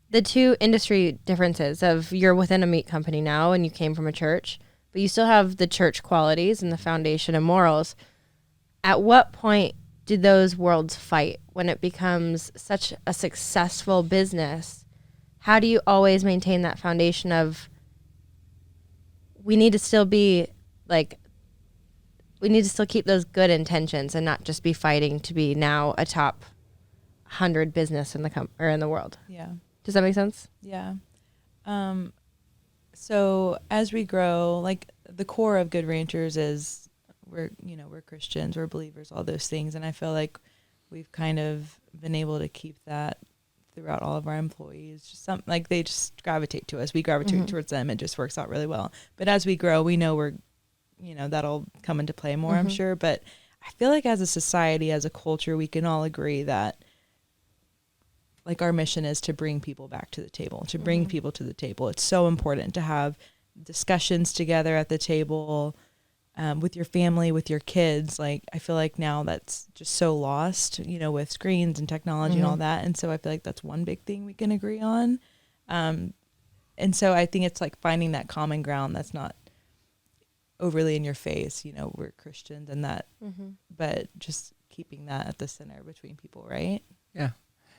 the two industry differences of you're within a meat company now and you came from a church, but you still have the church qualities and the foundation and morals. At what point do those worlds fight when it becomes such a successful business? How do you always maintain that foundation of we need to still be like, we need to still keep those good intentions and not just be fighting to be now a top 100 business in the in the world. Yeah. Does that make sense? Yeah. So as we grow, like the core of Good Ranchers is we're Christians, we're believers, all those things. And I feel like we've kind of been able to keep that throughout all of our employees. Just like they just gravitate to us. We gravitate towards them. It just works out really well. But as we grow, we know that'll come into play more, I'm sure. But I feel like as a society, as a culture, we can all agree that like our mission is to bring people back to the table, to bring people to the table. It's so important to have discussions together at the table, with your family, with your kids. Like, I feel like now that's just so lost, with screens and technology and all that. And so I feel like that's one big thing we can agree on. And so I think it's like finding that common ground that's not overly in your face, we're Christians and that, but just keeping that at the center between people, right? Yeah.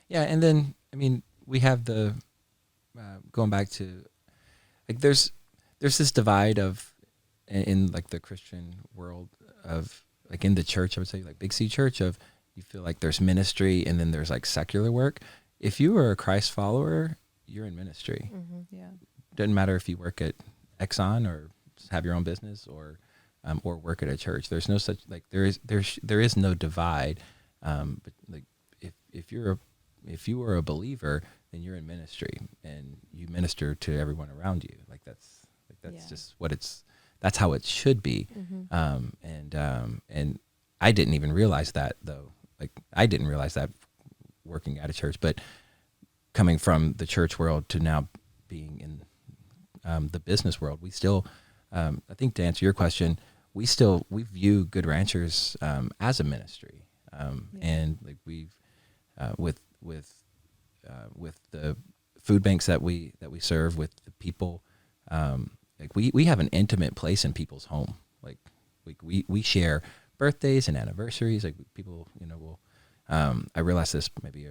Yeah. And then, we have the, going back to, like, there's this divide of, in like the Christian world of, like in the church, I would say like Big C Church, of you feel like there's ministry and then there's like secular work. If you are a Christ follower, you're in ministry. Yeah. Doesn't matter if you work at Exxon or have your own business or work at a church. There's no such, like, there is no divide. But like if you are a believer, then you're in ministry and you minister to everyone around you. That's just what that's how it should be. And I didn't even realize that though. Like, I didn't realize that working at a church, but coming from the church world to now being in the business world, we still, I think to answer your question, we view Good Ranchers as a ministry. And like we've with the food banks that we serve, with the people, like we have an intimate place in people's home. Like we share birthdays and anniversaries. Like people, will. I realized this maybe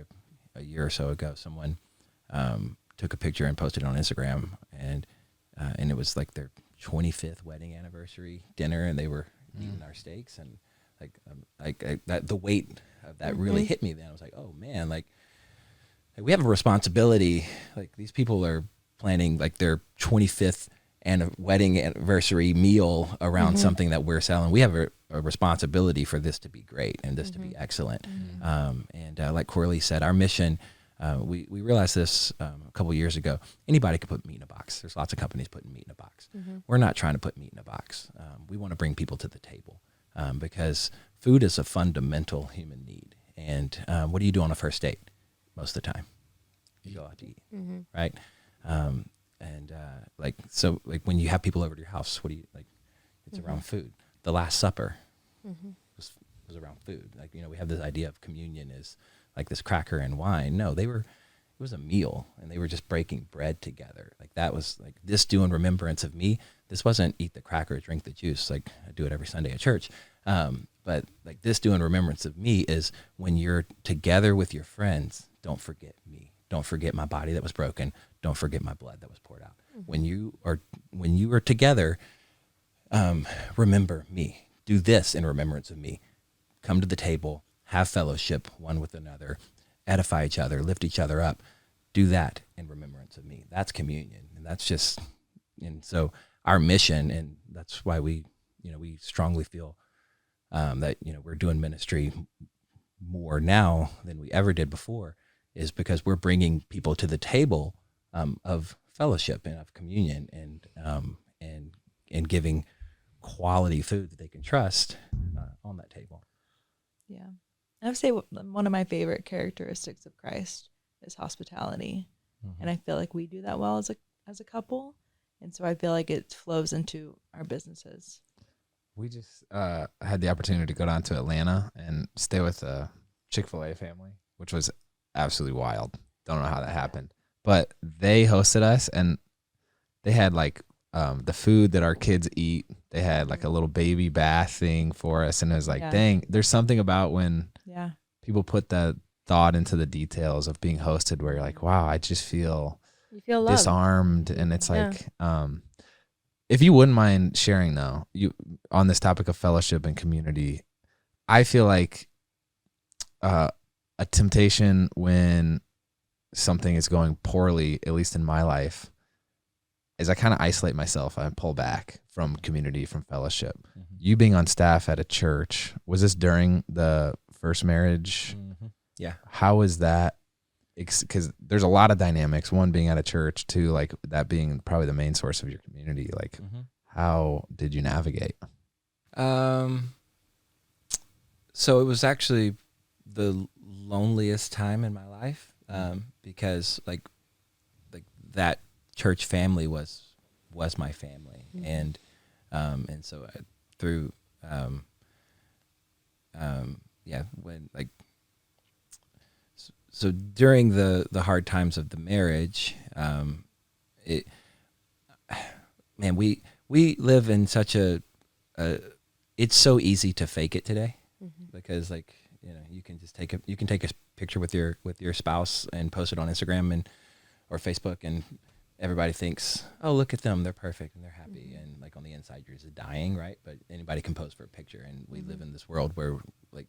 a year or so ago. Someone took a picture and posted it on Instagram, and it was like their 25th wedding anniversary dinner, and they were eating our steaks, and that the weight of that really hit me. Then I was like, oh man, like we have a responsibility. Like these people are planning like their 25th and wedding anniversary meal around something that we're selling. We have a responsibility for this to be great and this to be excellent. Like Corley said, our mission, we realized this a couple years ago. Anybody can put meat in a box. There's lots of companies putting meat in a box. We're not trying to put meat in a box. We want to bring people to the table because food is a fundamental human need. And what do you do on a first date most of the time? You go out to eat, right? So when you have people over to your house, what do you like? It's around food. The Last Supper was around food. Like, we have this idea of communion is like this cracker and wine. No, it was a meal, and they were just breaking bread together. Like that was like this do in remembrance of me. This wasn't eat the cracker, drink the juice. Like I do it every Sunday at church. But like this do in remembrance of me is when you're together with your friends, don't forget me. Don't forget my body that was broken. Don't forget my blood that was poured out. When you are together, remember me. Do this in remembrance of me. Come to the table, have fellowship one with another, edify each other, lift each other up. Do that in remembrance of me. That's communion. And that's just, and so our mission, and that's why we strongly feel that, we're doing ministry more now than we ever did before, is because we're bringing people to the table of fellowship and of communion and giving quality food that they can trust on that table. Yeah. I would say one of my favorite characteristics of Christ is hospitality. And I feel like we do that well as a couple. And so I feel like it flows into our businesses. We just had the opportunity to go down to Atlanta and stay with a Chick-fil-A family, which was absolutely wild. Don't know how that happened. But they hosted us, and they had like the food that our kids eat. They had like a little baby bath thing for us, and it was like, dang, there's something about when people put that thought into the details of being hosted where you're like, wow, I just feel disarmed. And it's like, if you wouldn't mind sharing though, on this topic of fellowship and community, I feel like a temptation when something is going poorly, at least in my life, is I kind of isolate myself. I pull back from community, from fellowship. You being on staff at a church, was this during the first marriage? Yeah. How is that? Because there's a lot of dynamics. One, being at a church. Two, like that being probably the main source of your community. Like, how did you navigate? So it was actually the loneliest time in my life because like that church family was my family, and so through when like so during the hard times of the marriage, we live in such a it's so easy to fake it today because like you can just take a picture with your spouse and post it on Instagram or Facebook, and everybody thinks, oh, look at them, they're perfect and they're happy, and like on the inside you're just dying, right? But anybody can pose for a picture, and we live in this world where like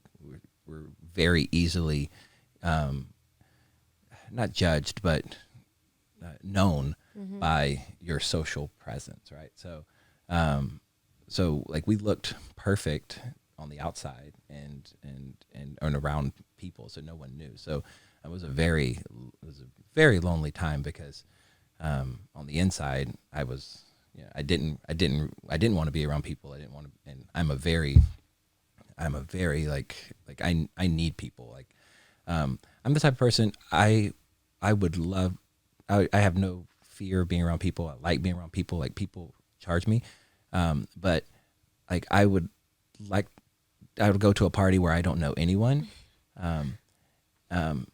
we're very easily not judged but known by your social presence, right? So like we looked perfect on the outside and around people, so no one knew. So it was a very lonely time because on the inside I was, I didn't want to be around people. I didn't want to, and I'm a very like I need people. Like I'm the type of person I would love. I have no fear of being around people. I like being around people. Like people charge me, but like I would go to a party where I don't know anyone, and I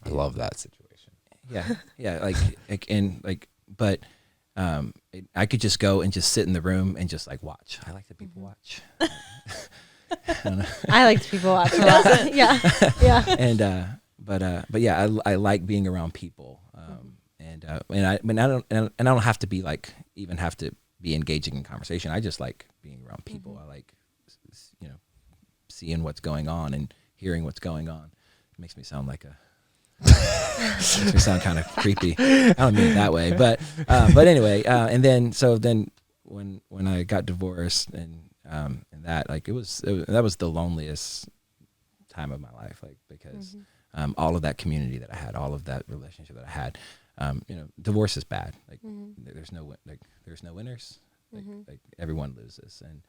love that situation. But I could just go and just sit in the room and just like watch. I like that people watch. I like to people watch a lot. Yeah. And but yeah, I like being around people. And I don't have to be like even have to be engaging in conversation. I just like being around people. I like seeing what's going on and hearing what's going on. It makes me sound like makes me sound kind of creepy. I don't mean it that way, but anyway, and then when I got divorced and that, like, that was the loneliest time of my life, like, because all of that community that I had, all of that relationship that I had, divorce is bad. Like, there's no winners. Like everyone loses, and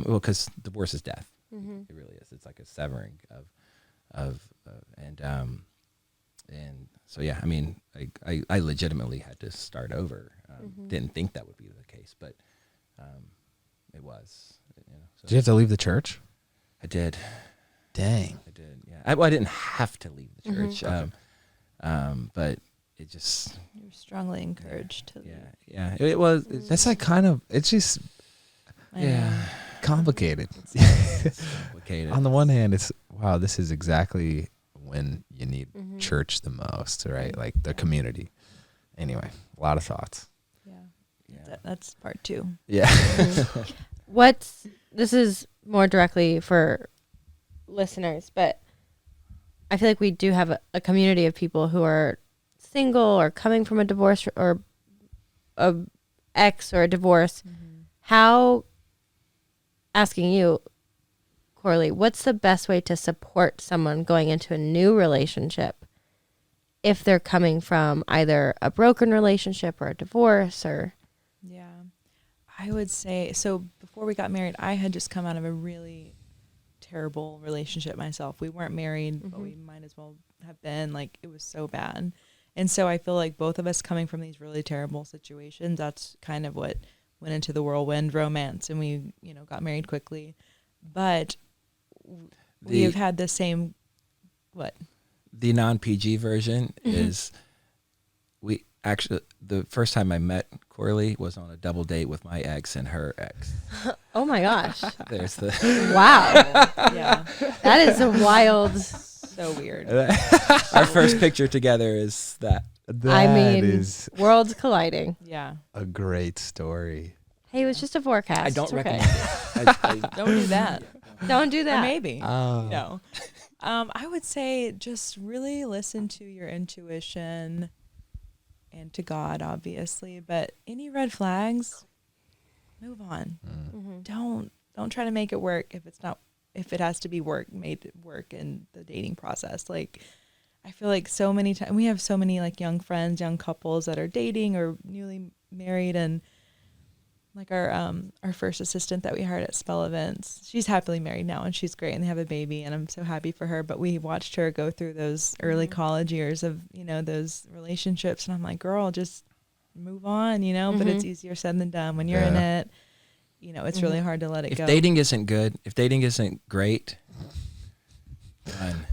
because divorce is death. It really is. It's like a severing of and so yeah. I mean, I legitimately had to start over. Didn't think that would be the case, but it was. So. Did you have to leave the church? I did. Dang. I did. Yeah. I didn't have to leave the church, but it just. You were strongly encouraged to. Yeah. It was. That's like kind of. It's just. Complicated. It's complicated. On the one hand, it's wow. This is exactly when you need church the most, right? Like the community. Anyway, a lot of thoughts. Yeah. That's part 2. Yeah. This is more directly for listeners, but I feel like we do have a community of people who are single or coming from a divorce or a ex or a divorce. How, asking you, Corley, what's the best way to support someone going into a new relationship if they're coming from either a broken relationship or a divorce or? Yeah, I would say, so before we got married, I had just come out of a really terrible relationship myself. We weren't married, but we might as well have been. Like, it was so bad. And so I feel like both of us coming from these really terrible situations, that's kind of what went into the whirlwind romance, and we, got married quickly. But we have had the same, the non-PG version is the first time I met Corley was on a double date with my ex and her ex. Oh my gosh. There's the wow. Yeah. That is a wild. So weird. Our first picture together is that. That is worlds colliding. Yeah. a great story. Hey, it was just a forecast. I don't It's recommend okay. it. Don't do that. Don't do Or that. maybe. Oh. No. I would say just really listen to your intuition and to God, obviously. But any red flags, move on. Don't try to make it work if it has to be made it work in the dating process. Like, I feel like so many times we have so many like young friends, young couples that are dating or newly married, and like our first assistant that we hired at Spell Events, she's happily married now and she's great and they have a baby and I'm so happy for her. But we watched her go through those early college years of, those relationships, and I'm like, girl, just move on, but it's easier said than done when you're in it. It's really hard to let it go. If dating isn't good, if dating isn't great,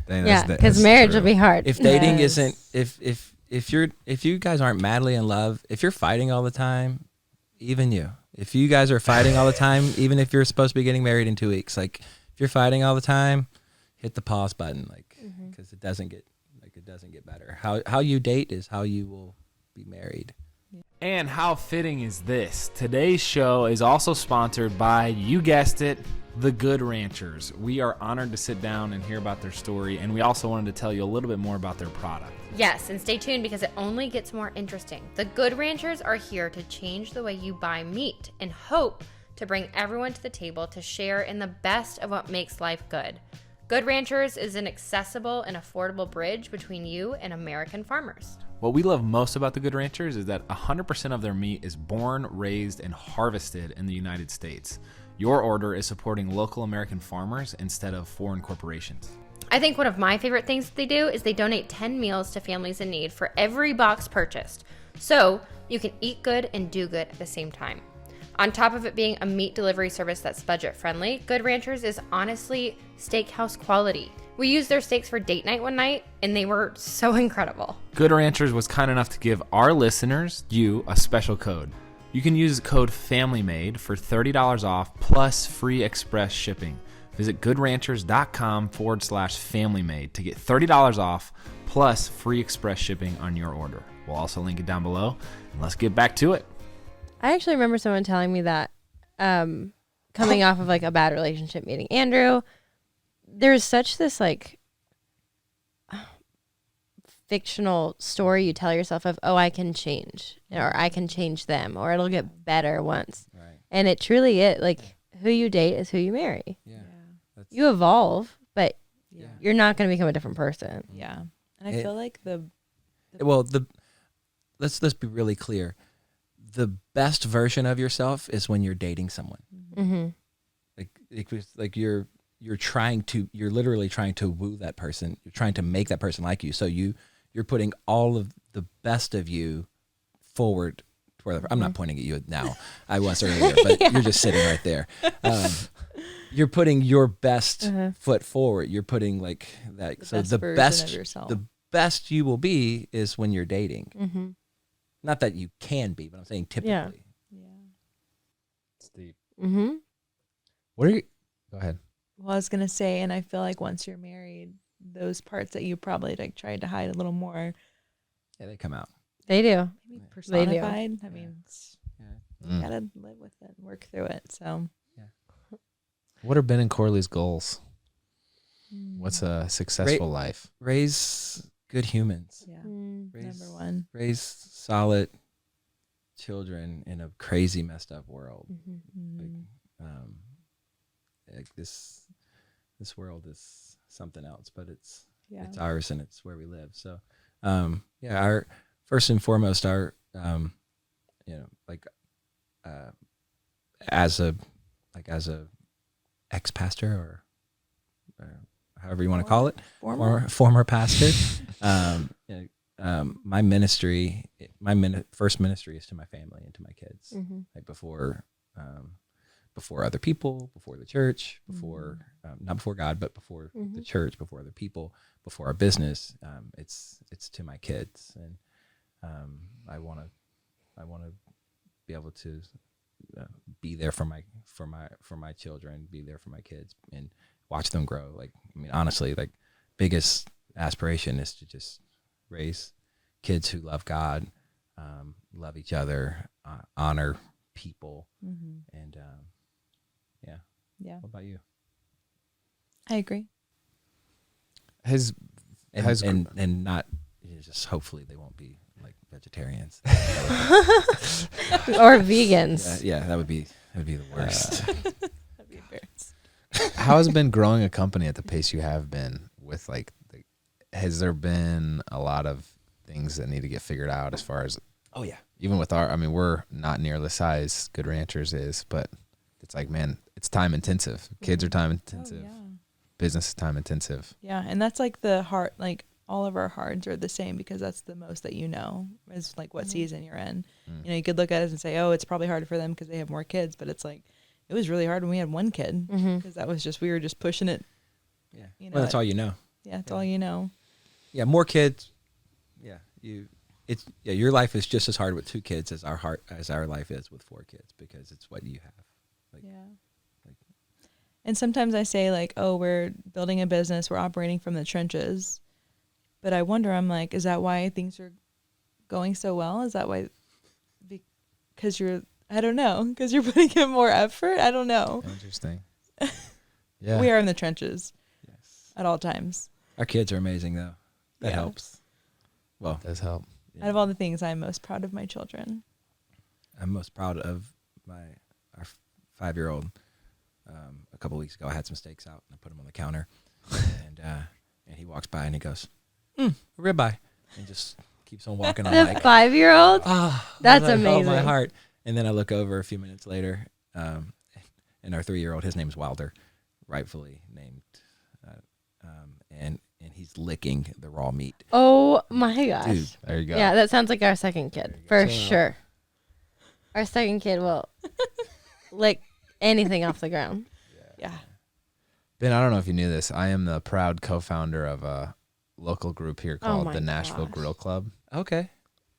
Yeah, because marriage will be hard. if dating isn't, if you guys aren't madly in love, if you're fighting all the time, if you guys are fighting all the time, even if you're supposed to be getting married in 2 weeks, like if you're fighting all the time, hit the pause button, like, because it doesn't get better. How you date is how you will be married. And how fitting is this? Today's show is also sponsored by, you guessed it, The Good Ranchers. We are honored to sit down and hear about their story, and we also wanted to tell you a little bit more about their product. Yes, and stay tuned because it only gets more interesting. The Good Ranchers are here to change the way you buy meat and hope to bring everyone to the table to share in the best of what makes life good. Good Ranchers is an accessible and affordable bridge between you and American farmers. What we love most about the Good Ranchers is that 100% of their meat is born, raised, and harvested in the United States. Your order is supporting local American farmers instead of foreign corporations. I think one of my favorite things that they do is they donate 10 meals to families in need for every box purchased. So you can eat good and do good at the same time. On top of it being a meat delivery service that's budget friendly, Good Ranchers is honestly steakhouse quality. We used their steaks for date night one night, and they were so incredible. Good Ranchers was kind enough to give our listeners, you, a special code. You can use code FAMILYMADE for $30 off plus free express shipping. Visit goodranchers.com/familymade to get $30 off plus free express shipping on your order. We'll also link it down below. And let's get back to it. I actually remember someone telling me that coming off of like a bad relationship, meeting Andrew, there's such this like fictional story you tell yourself of, oh, I can change, or I can change them, or it'll get better once. Right. And it truly is like who you date is who you marry. Yeah. You evolve, but Yeah. you're not going to become a different person. Yeah. And I feel like let's be really clear. The best version of yourself is when you're dating someone. Mm-hmm. Like you're literally trying to woo that person. You're trying to make that person like you. So you're putting all of the best of you forward. I'm not pointing at you now. I was earlier, but you're just sitting right there. You're putting your best foot forward. You're putting like that. The best you will be is when you're dating. Mm-hmm. Not that you can be, but I'm saying typically. Yeah. It's deep. Mm-hmm. What are you? Go ahead. Well, I was gonna say, and I feel like once you're married, those parts that you probably like tried to hide a little more, Yeah, they come out. They do. maybe They do. personified. I mean, Mm. you gotta live with it, and work through it. So, What are Ben and Corley's goals? What's a successful life? Raise good humans. yeah, Raise, number one. Raise solid children in a crazy, messed up world. Mm. Like this world is something else, but it's Yeah. ours and it's where we live. So, our first and foremost, our as a ex-pastor or however you want to call it, former pastor. My ministry, first ministry is to my family and to my kids. Mm-hmm. Like before other people, before the church, before not before God, but before the church, before other people, before our business. It's to my kids, and I want to be able to be there for my children, be there for my kids, and watch them grow. Like, I mean, honestly, like, biggest aspiration is to just raise kids who love God, love each other, honor people, and Yeah, What about you? I agree. And not just hopefully they won't be like vegetarians. Or vegans. Yeah, that would be the worst. That'd be embarrassed. How has it been growing a company at the pace you have been with has there been a lot of things that need to get figured out as far as, Oh yeah. even with we're not near the size Good Ranchers is, but it's like, man, it's time intensive. Kids are time intensive. Oh, Business is time intensive. yeah, and that's like the hard, like all of our hards are the same because that's the most that you know is like what season you're in. You know, you could look at it and say, oh, it's probably harder for them because they have more kids, but it's like, it was really hard when we had one kid because that was just, we were just pushing it. Yeah. You know, Well, that's all you know. Yeah, that's all you know. Yeah, more kids. Yeah, your life is just as hard with 2 kids as our life is with 4 kids because it's what you have. And sometimes I say like, oh, we're building a business, we're operating from the trenches. But I wonder, I'm like, is that why things are going so well? Is that why? Because I don't know, because you're putting in more effort? I don't know. Interesting. Yeah. We are in the trenches Yes. at all times. Our kids are amazing though. That Yeah. helps. Well, It does help. Out of all the things, I'm most proud of my children. I'm most proud of our 5-year-old. A couple weeks ago, I had some steaks out and I put them on the counter, and he walks by and he goes, "Ribeye," and just keeps on walking on. The like, 5-year-old? That's like, amazing. Oh, my heart. And then I look over a few minutes later, and our 3-year-old, his name's Wilder, rightfully named, and he's licking the raw meat. Oh my gosh. Dude, There you go. Yeah, that sounds like our second kid for sure. Our second kid will lick anything off the ground. Yeah. Ben, I don't know if you knew this. I am the proud co-founder of a local group here called my the Nashville gosh. Grill Club. Okay,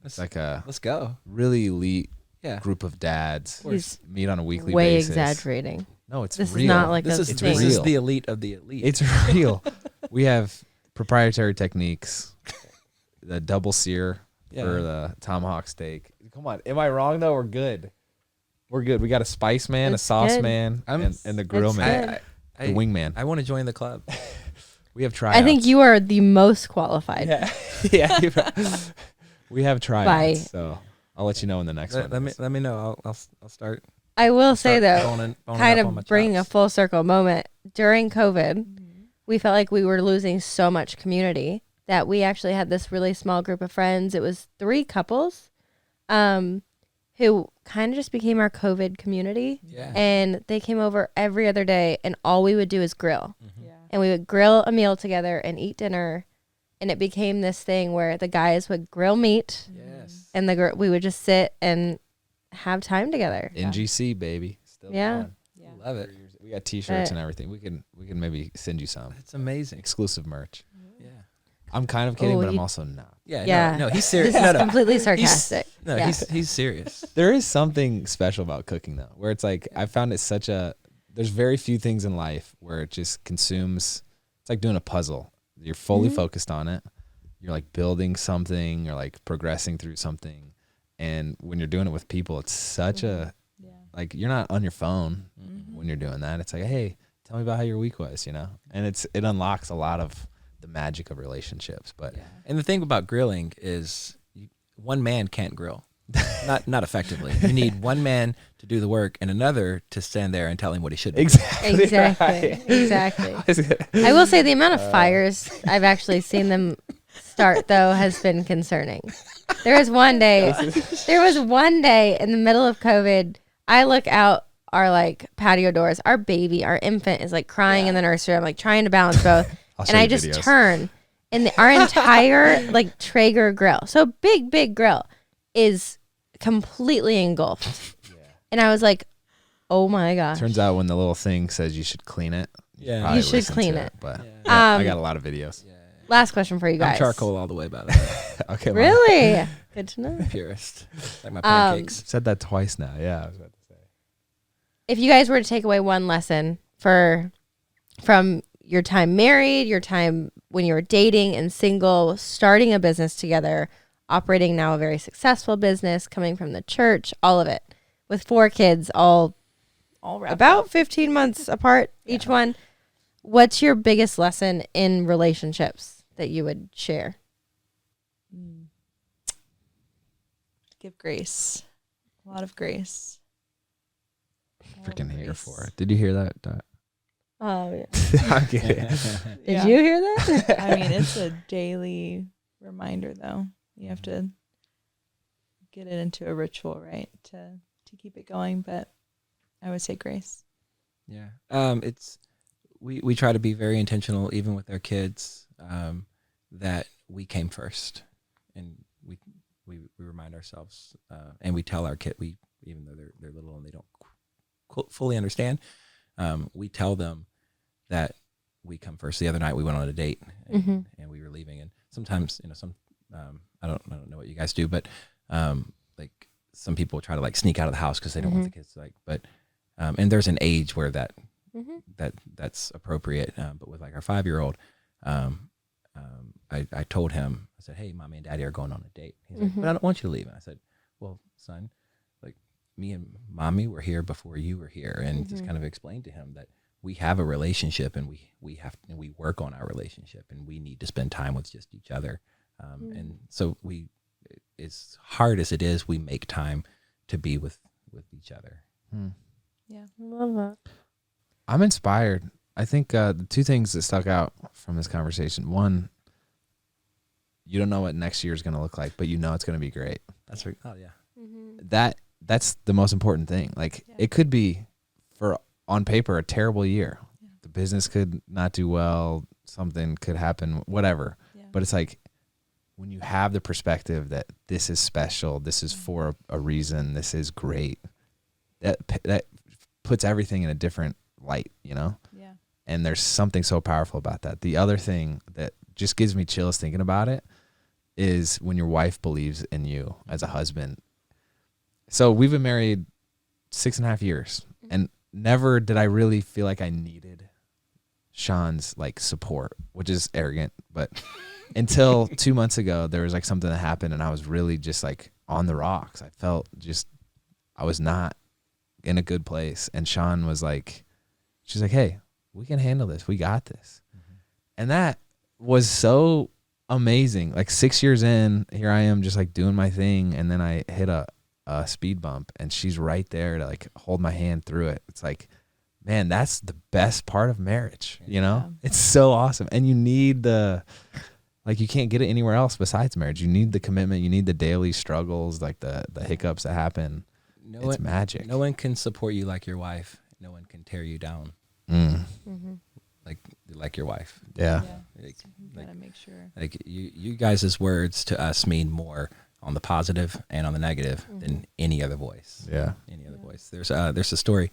It's like a let's go. really elite Yeah. group of dads. He's Meet on a weekly way basis. exaggerating. No, it's This real. is not like This a is thing. this is the elite of the elite. It's real. We have proprietary techniques. The double sear for the tomahawk steak. Come on, am I wrong though? We're good. We're good. We got a spice man, It's a sauce good. man, and the grill It's man, good. the wing man. I want to join the club. We have tryouts. I think you are the most qualified. Yeah, yeah. We have tryouts. By- So I'll let you know in the next one. Let me know. I'll start. I will say start though, boning kind up on my of bringing a chops. full circle moment during COVID, we felt like we were losing so much community that we actually had this really small group of friends. It was 3 couples, who kind of just became our COVID community. Yeah. And they came over every other day, and all we would do is grill. Yeah. And we would grill a meal together and eat dinner. And it became this thing where the guys would grill meat, Yes. and we would just sit and have time together. NGC baby. Still Yeah. going. Yeah. Love it. We got T-shirts and everything. We can maybe send you some It's amazing. exclusive merch. Yeah. I'm kind of kidding, Ooh, but I'm you- also not. Yeah. Yeah. No, he's serious. This No, is no. completely sarcastic. No, Yeah. he's serious. There is something special about cooking though, where it's like I found it there's very few things in life where it just consumes. It's like doing a puzzle. You're fully focused on it. You're like building something. You're like progressing through something. And when you're doing it with people, it's such a like you're not on your phone when you're doing that. It's like, hey, tell me about how your week was, And it unlocks a lot of the magic of relationships. But And the thing about grilling is one man can't grill. Not effectively. You need one man to do the work and another to stand there and tell him what he should do. exactly. Exactly. I will say the amount of fires I've actually seen them start though has been concerning. There was one day in the middle of COVID, I look out our like patio doors, our infant is like crying in the nursery. I'm like trying to balance both. I'll And show I you just videos. turn and our entire like Traeger grill, so big grill, is completely engulfed. And I was like, oh my gosh. Turns out when the little thing says you should clean it, Yeah. probably You should listen clean to it. But Yeah. I got a lot of videos. Last question for you guys. I'm charcoal all the way, by the way. Okay, well, Really? Good to know. Purist. Like my pancakes. said that twice now. Yeah, I was about to say. If you guys were to take away one lesson from your time married, your time when you were dating and single, starting a business together, operating now a very successful business, coming from the church, all of it, with 4 kids, all All wrapped about 15 months apart, each one. What's your biggest lesson in relationships that you would share? Give grace. A lot of grace. Freaking here for it. Did you hear that? Oh, yeah. I'm kidding. Did you hear that? I mean, it's a daily reminder, though. You have to get it into a ritual, right, to keep it going. But I would say grace. Yeah. It's we try to be very intentional, even with our kids, that we came first, and we remind ourselves, and we tell our kid, even though they're little and they don't fully understand, we tell them that we come first. The other night we went on a date and we were leaving, and sometimes I don't know what you guys do, but like some people try to like sneak out of the house because they don't want the kids to like, but and there's an age where that's appropriate, but with like our 5-year-old, I told him, I said, hey, mommy and daddy are going on a date. He's like, but I don't want you to leave. And I said, well, son, like me and mommy were here before you were here, and just kind of explained to him that we have a relationship, and we work on our relationship, and we need to spend time with just each other. And so as hard as it is, we make time to be with each other. Yeah. Love that. I'm inspired. I think the 2 things that stuck out from this conversation. One, you don't know what next year is going to look like, but you know it's going to be great. That's right. Oh yeah. That's the most important thing. Like it could be on paper a terrible year. The business could not do well. Something could happen, whatever. Yeah. But it's like when you have the perspective that this is special, this is for a reason, this is great. That puts everything in a different light, Yeah. And there's something so powerful about that. The other thing that just gives me chills thinking about it is when your wife believes in you as a husband. So we've been married 6.5 years, and never did I really feel like I needed Shawn's like support, which is arrogant, but until 2 months ago, there was like something that happened and I was really just like on the rocks. I felt just, I was not in a good place. And Shawn was like, she's like, hey, we can handle this. We got this. And that was so amazing. Like 6 years in, here I am just like doing my thing. And then I hit a speed bump and she's right there to like hold my hand through it. It's like, man, that's the best part of marriage. You know, it's so awesome. And you need like you can't get it anywhere else besides marriage. You need the commitment. You need the daily struggles, like the hiccups that happen. It's magic. No one can support you like your wife. No one can tear you down like your wife. Yeah. Like, gotta make sure. Like you guys' words to us mean more on the positive and on the negative than any other voice. Yeah. Any other voice. There's a story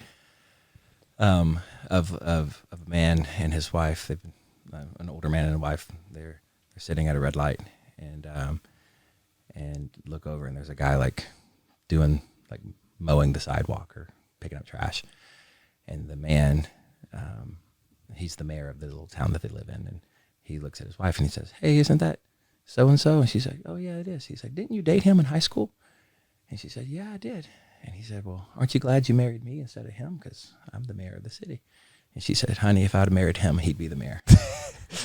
of a man and his wife. They've been, an older man and a wife. They're sitting at a red light and look over and there's a guy like doing like mowing the sidewalk or picking up trash, and the man, he's the mayor of the little town that they live in, and he looks at his wife and he says, hey, isn't that so and so? And she's like, oh yeah, it is. He's like, didn't you date him in high school? And she said, yeah, I did. And he said, well, aren't you glad you married me instead of him, because I'm the mayor of the city? And she said, honey, if I'd have married him, he'd be the mayor.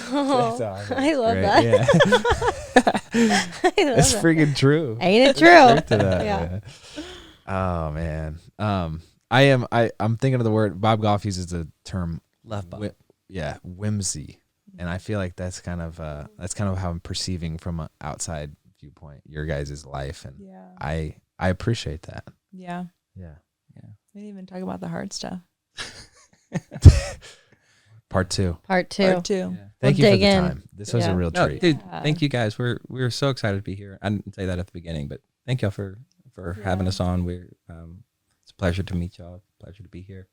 Oh, I love that. Yeah. It's freaking true. Ain't it true? Yeah. Oh man. I'm thinking of the word Bob Goff uses the term Love bomb. Whimsy. And I feel like that's kind of how I'm perceiving from an outside viewpoint your guys' life, and I appreciate that. Yeah. Yeah. We didn't even talk about the hard stuff. Part two. Yeah. Thank you for the dig in. time. This was a real treat. Dude, thank you guys. We're so excited to be here. I didn't say that at the beginning, but thank y'all for having us on. We're it's a pleasure to meet y'all. Pleasure to be here.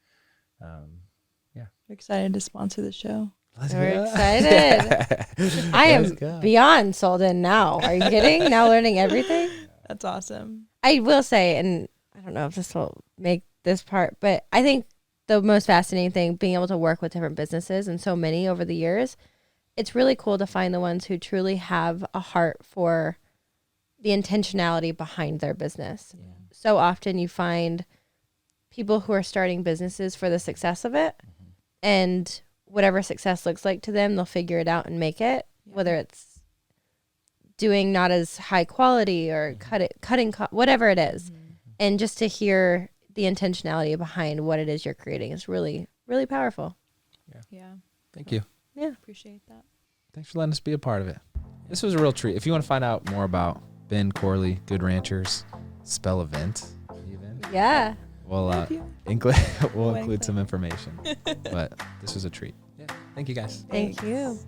We're excited to sponsor the show. We're excited. I am beyond sold in now. Are you kidding? Now learning everything. That's awesome. I will say, and I don't know if this will make this part, but I think the most fascinating thing, being able to work with different businesses and so many over the years, it's really cool to find the ones who truly have a heart for the intentionality behind their business. Yeah. So often you find people who are starting businesses for the success of it, and whatever success looks like to them, they'll figure it out and make it, whether it's doing not as high quality or cutting whatever it is. And just to hear the intentionality behind what it is you're creating is really, really powerful. Yeah. Thank you. Yeah. Appreciate that. Thanks for letting us be a part of it. This was a real treat. If you want to find out more about Ben Corley, Good Ranchers, spell event, even. Yeah. We'll include some information. But this was a treat. Yeah. Thank you guys. Thank you.